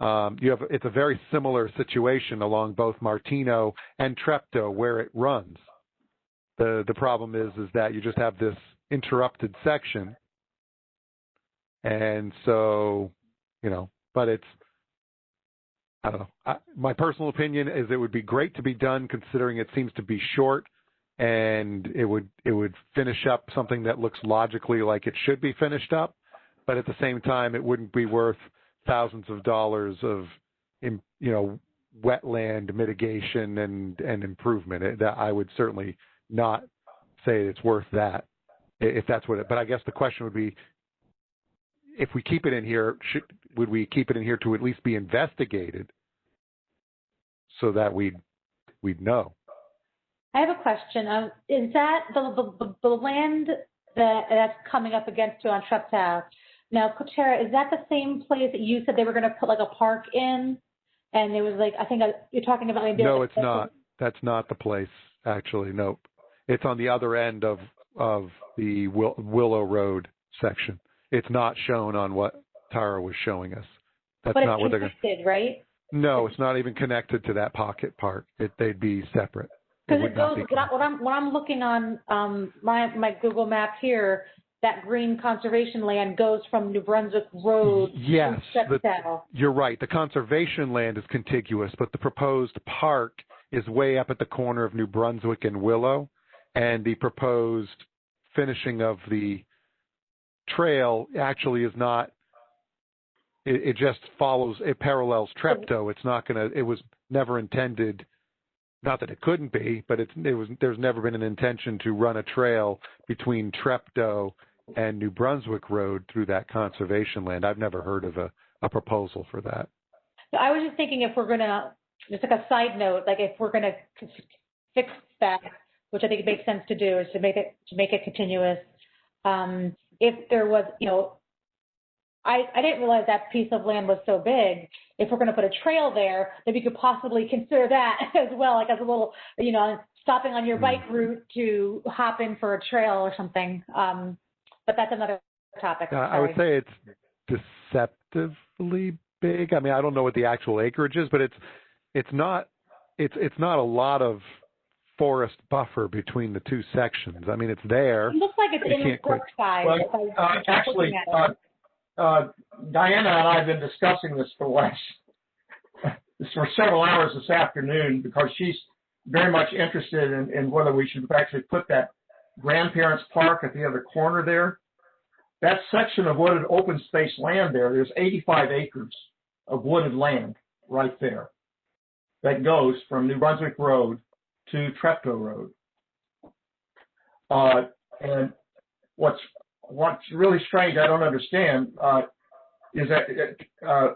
It's a very similar situation along both Martino and Treptow where it runs. The problem is that you just have this interrupted section, and so but it's, I don't know. My personal opinion is it would be great to be done, considering it seems to be short, and it would finish up something that looks logically like it should be finished up, but at the same time it wouldn't be worth thousands of dollars of wetland mitigation and improvement. I would certainly not say it's worth that, if that's what it. But I guess the question would be, if we keep it in here, would we keep it in here to at least be investigated, so that we'd know? I have a question. Is that the land that's coming up against you on Treptow? Now, Tara, is that the same place that you said they were going to put like a park in? And it was like, I think you're talking about maybe. No, it's not. That's not the place, actually. Nope. It's on the other end of the Willow Road section. It's not shown on what Tara was showing us. That's But not it's where they're going. connected, right? No, it's not even connected to that pocket park. They'd be separate. Because would it not goes, be when I'm looking on my Google map here, that green conservation land goes from New Brunswick Road Yes, to Chepstow. you're right. The conservation land is contiguous, but the proposed park is way up at the corner of New Brunswick and Willow, and the proposed finishing of the trail actually is not. It just follows. It parallels Treptow. It's not going to. It was never intended. Not that it couldn't be, but there's never been an intention to run a trail between Treptow and New Brunswick Road through that conservation land. I've never heard of a proposal for that. So I was just thinking if we're going to, just like a side note, like if we're going to fix that, which I think it makes sense to do, is to make it continuous. If there was, I didn't realize that piece of land was so big. If we're going to put a trail there, then we could possibly consider that as well, like as a little, stopping on your bike route to hop in for a trail or something. But that's another topic. I would say it's deceptively big. I mean, I don't know what the actual acreage is, but it's not a lot of forest buffer between the two sections. I mean, it's there. It looks like it's in the Brook side. Well, actually, Diana and I have been discussing this for several hours this afternoon because she's very much interested in whether we should actually put that grandparents' park at the other corner there. That section of wooded open space land there's 85 acres of wooded land right there that goes from New Brunswick Road to Treptow Road. And what's really strange, I don't understand, is that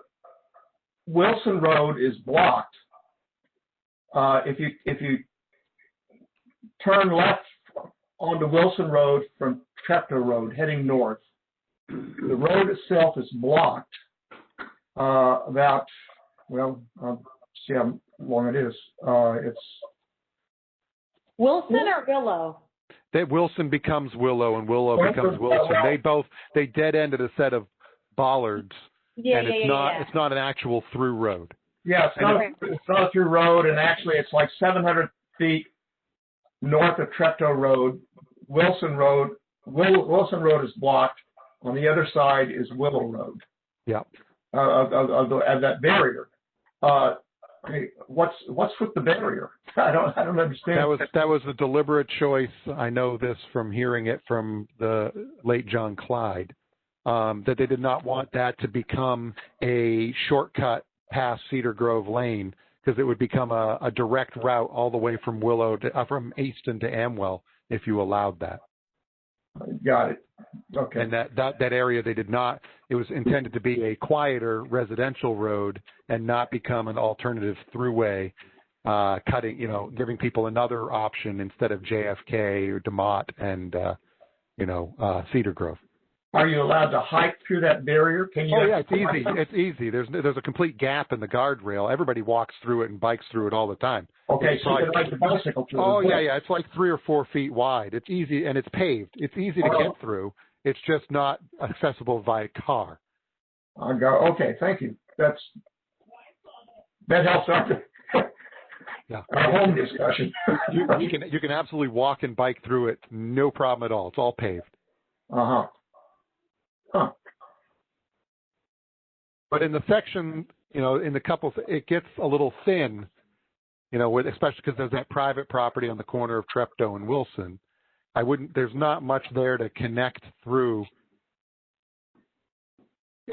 Wilson Road is blocked. If you turn left onto Wilson Road from Treptow Road heading north, the road itself is blocked about, see how long it is. It's Wilson or Willow? Wilson becomes Willow and Willow becomes Wilson. They dead end at a set of bollards, and it's not an actual through road. Yeah, it's not a through road, and actually it's like 700 feet north of Treptow Road. Wilson Road is blocked. On the other side is Willow Road. Yeah. Of that barrier. What's with the barrier? I don't understand. That was a deliberate choice. I know this from hearing it from the late John Clyde, that they did not want that to become a shortcut past Cedar Grove Lane, because it would become a direct route all the way from from Easton to Amwell if you allowed that. Got it. Okay. And that area they did not. It was intended to be a quieter residential road and not become an alternative throughway, giving people another option instead of JFK or DeMott and Cedar Grove. Are you allowed to hike through that barrier? Can you? Oh yeah, it's easy. It's easy. There's a complete gap in the guardrail. Everybody walks through it and bikes through it all the time. Okay, so you can ride the bicycle through. Oh yeah. It's like 3 or 4 feet wide. It's easy and it's paved. It's easy to get through. It's just not accessible by car. Okay, thank you. That helps our home discussion. you can absolutely walk and bike through it, no problem at all. It's all paved. Huh. But in the section, in the couples, it gets a little thin, especially because there's that private property on the corner of Treptow and Wilson. There's not much there to connect through.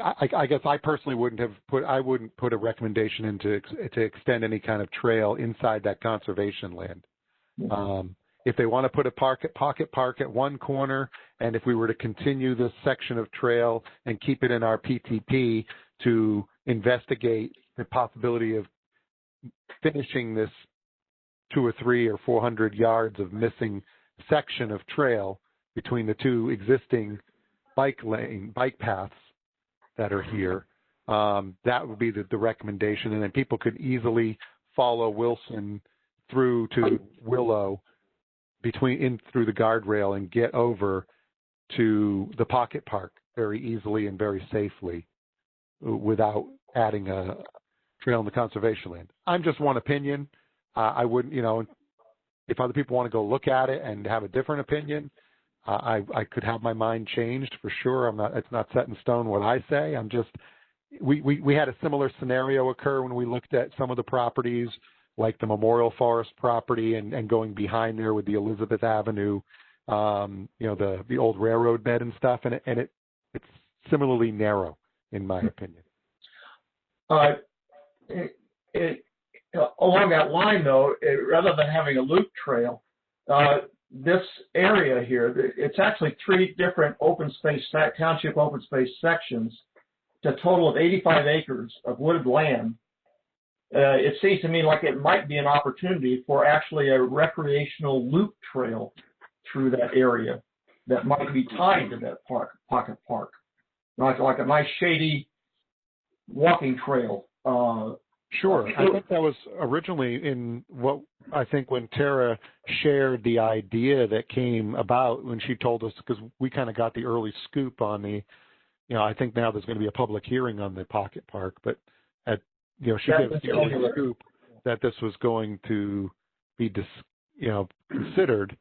I guess I personally wouldn't put a recommendation in to extend any kind of trail inside that conservation land. If they want to put a pocket park at one corner, and if we were to continue this section of trail and keep it in our PTP to investigate the possibility of finishing this 2 or 3 or 400 yards of missing section of trail between the two existing bike paths that are here, that would be the recommendation. And then people could easily follow Wilson through to Willow through the guardrail and get over to the pocket park very easily and very safely without adding a trail in the conservation land. I'm just one opinion. I wouldn't, if other people want to go look at it and have a different opinion, I could have my mind changed for sure. It's not set in stone what I say. We had a similar scenario occur when we looked at some of the properties, like the Memorial Forest property and going behind there with the Elizabeth Avenue, the old railroad bed and stuff. And it's similarly narrow, in my opinion. Along that line, though, rather than having a loop trail, this area here, it's actually 3 different township open space sections, to a total of 85 acres of wooded land. It seems to me like it might be an opportunity for actually a recreational loop trail through that area that might be tied to that pocket park, like a nice shady walking trail. Sure. I think that was originally when Tara shared the idea that came about when she told us, because we kind of got the early scoop on I think now there's going to be a public hearing on the pocket park, but she gave us the early scoop that this was going to be, considered.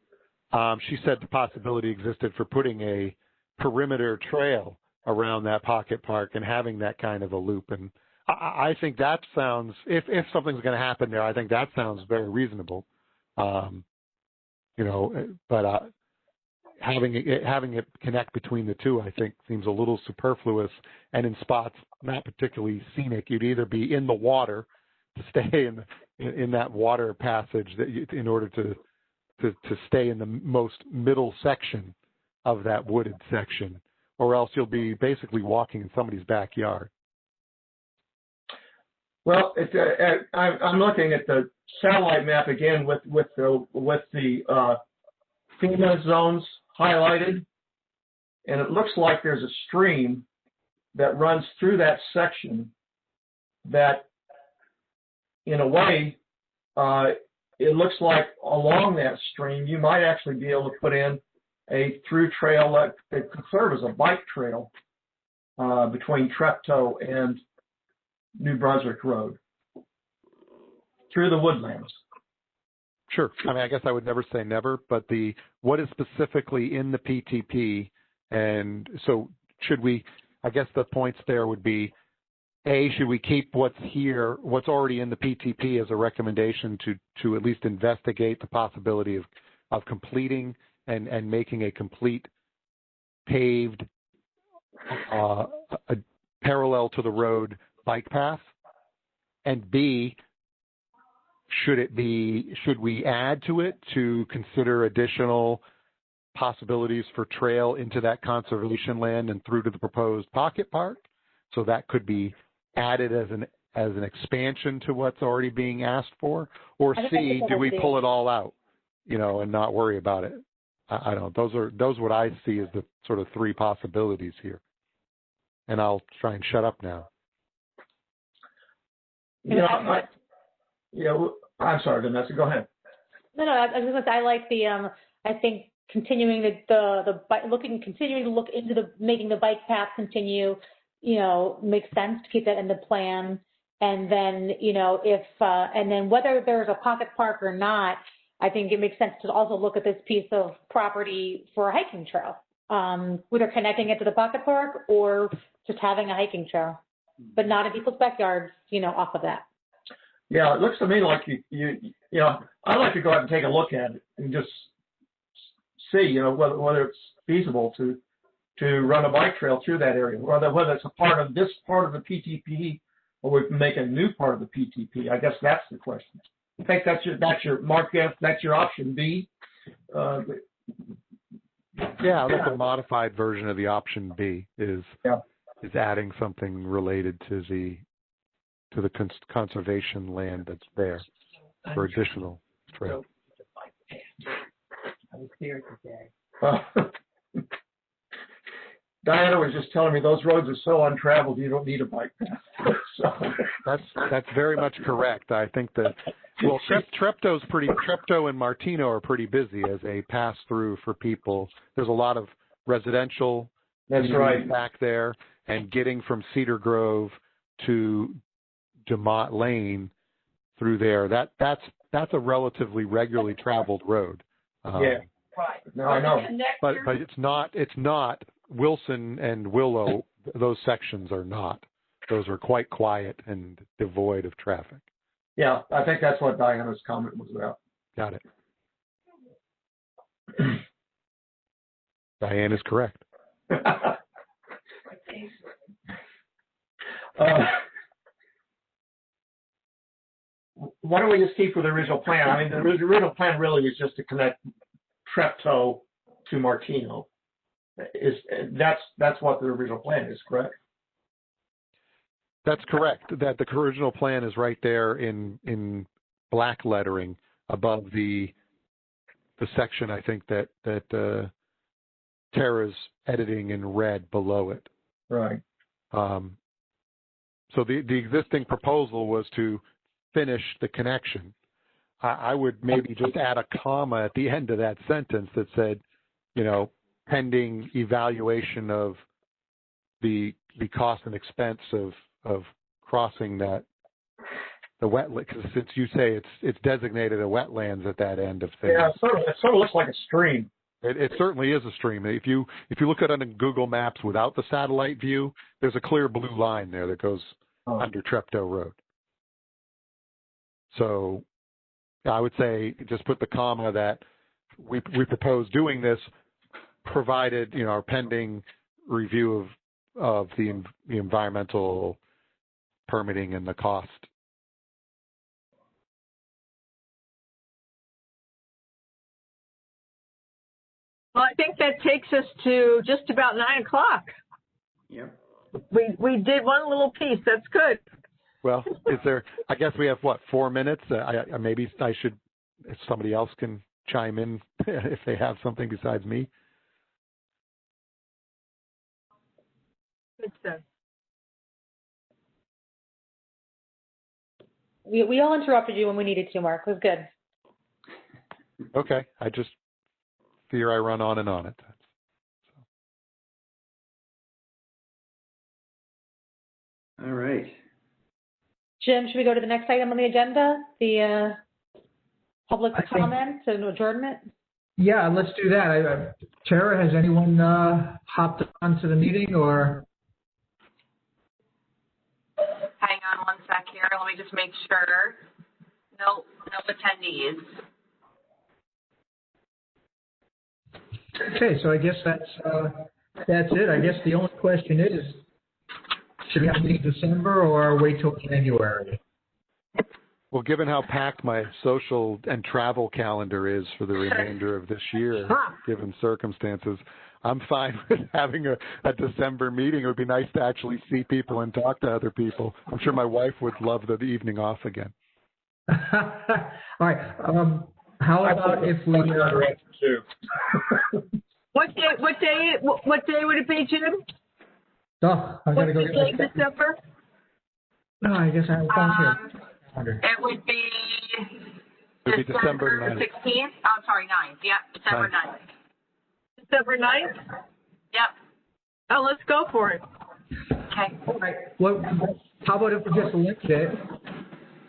She said the possibility existed for putting a perimeter trail around that pocket park and having that kind of a loop. And I think that sounds, if something's going to happen there, I think that sounds very reasonable. But having it connect between the two, I think, seems a little superfluous, and in spots not particularly scenic. You'd either be in the water to stay in that water passage in order to stay in the most middle section of that wooded section, or else you'll be basically walking in somebody's backyard. Well, I'm looking at the satellite map again with the FEMA zones highlighted, and it looks like there's a stream that runs through that section that, in a way, it looks like along that stream you might actually be able to put in a through trail that could serve as a bike trail between Treptow and New Brunswick Road through the woodlands. Sure. I mean, I guess I would never say never, but what is specifically in the PTP, and so should we, I guess the points there would be, A, should we keep what's already in the PTP as a recommendation to at least investigate the possibility of completing and making a complete paved parallel to the road bike path? And B, should we add to it to consider additional possibilities for trail into that conservation land and through to the proposed pocket park? So that could be added as an expansion to what's already being asked for? Or C, do we pull it all out, and not worry about it? I don't know. Those what I see as the sort of 3 possibilities here. And I'll try and shut up now. I'm sorry, Vanessa. Go ahead. No, I like the. I think continuing continuing to look into making the bike path continue. Makes sense to keep that in the plan. And then and then whether there's a pocket park or not, I think it makes sense to also look at this piece of property for a hiking trail, whether connecting it to the pocket park or just having a hiking trail, but not in people's backyards, off of that. Yeah, it looks to me like I'd like to go out and take a look at it and just see, whether it's feasible to run a bike trail through that area, whether it's a part of this part of the PTP or we can make a new part of the PTP. I guess that's the question. I think that's your Mark F. That's your option B. Yeah, I think the modified version of the option B is adding something related to the conservation land that's there for additional trail. I was here today. Diana was just telling me those roads are so untraveled you don't need a bike path. So. That's very much correct. I think that Well, Treptow and Martino are pretty busy as a pass through for people. There's a lot of residential back there, and getting from Cedar Grove to DeMott Lane through there. That's a relatively regularly traveled road. Yeah. No, I know. But it's not Wilson and Willow. Those sections are not. Those are quite quiet and devoid of traffic. Yeah, I think that's what Diana's comment was about. Got it. Diane is correct. Why don't we just keep with the original plan? I mean, the original plan really is just to connect Treptow to Martino. That's what the original plan is, correct? That's correct. That the original plan is right there in black lettering above the section. I think that Tara's editing in red below it. Right. So the existing proposal was to finish the connection. I would maybe just add a comma at the end of that sentence that said, pending evaluation of the cost and expense of crossing the wetland, because since you say it's designated a wetlands at that end of things. Yeah, it sort of looks like a stream. It certainly is a stream. If you look at it on Google Maps without the satellite view, there's a clear blue line there that goes under Treptow Road. So I would say just put the comma that we propose doing this, provided our pending review of the environmental permitting and the cost. Well, I think that takes us to just about 9 o'clock. Yep. We did one little piece. That's good. Well, I guess we have, 4 minutes? Maybe I should, if somebody else can chime in if they have something besides me. Good stuff. We all interrupted you when we needed to, Mark. It was good. Okay. I just fear I run on and on it. All right. Jim, should we go to the next item on the agenda? The public comments and adjournment? Yeah, let's do that. Tara, has anyone hopped onto the meeting or? Hang on one sec here. Let me just make sure. No attendees. Okay, so I guess that's it. I guess the only question is, should we have a meeting in December or wait till January? Well, given how packed my social and travel calendar is for the remainder of this year, given circumstances, I'm fine with having a December meeting. It would be nice to actually see people and talk to other people. I'm sure my wife would love the evening off again. All right. How about if we? What day would it be, Jim? Oh, I gotta go get my December? No, I guess I have a phone here. It would be December 9th. 16th. Oh, sorry, 9th. Yep, December 9th. December 9th? Yep. Oh, let's go for it. Okay. All right. Well, how about if we just link it?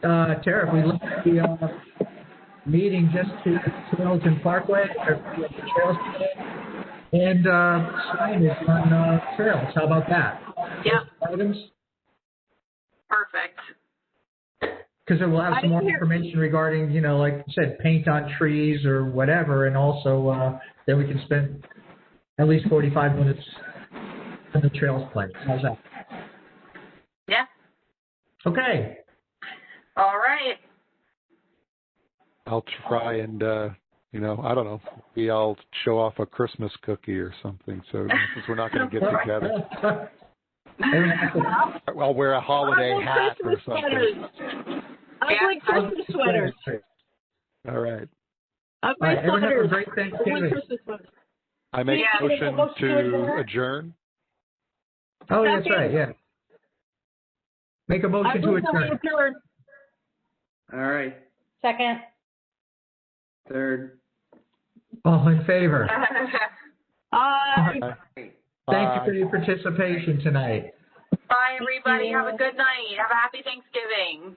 Tara, if we link the meeting just to Hamilton Parkway or the trails and signage on trails. How about that? Yep. Items? Perfect. Because we'll have some more information regarding, like you said, paint on trees or whatever, and also then we can spend at least 45 minutes on the trails place. How's that? Yeah. Okay. All right. I'll try and, I don't know, maybe I'll show off a Christmas cookie or something. So since we're not going to get together, I'll wear a holiday hat or something. I like Christmas sweaters. All right. I All right. Everyone have a great Thanksgiving. I make a motion to adjourn. Oh, that's right. Yeah. Make a motion to adjourn. All right. Second. Third. All in favor? Aye. Thank you for your participation tonight. Bye, everybody. Have a good night. Have a happy Thanksgiving.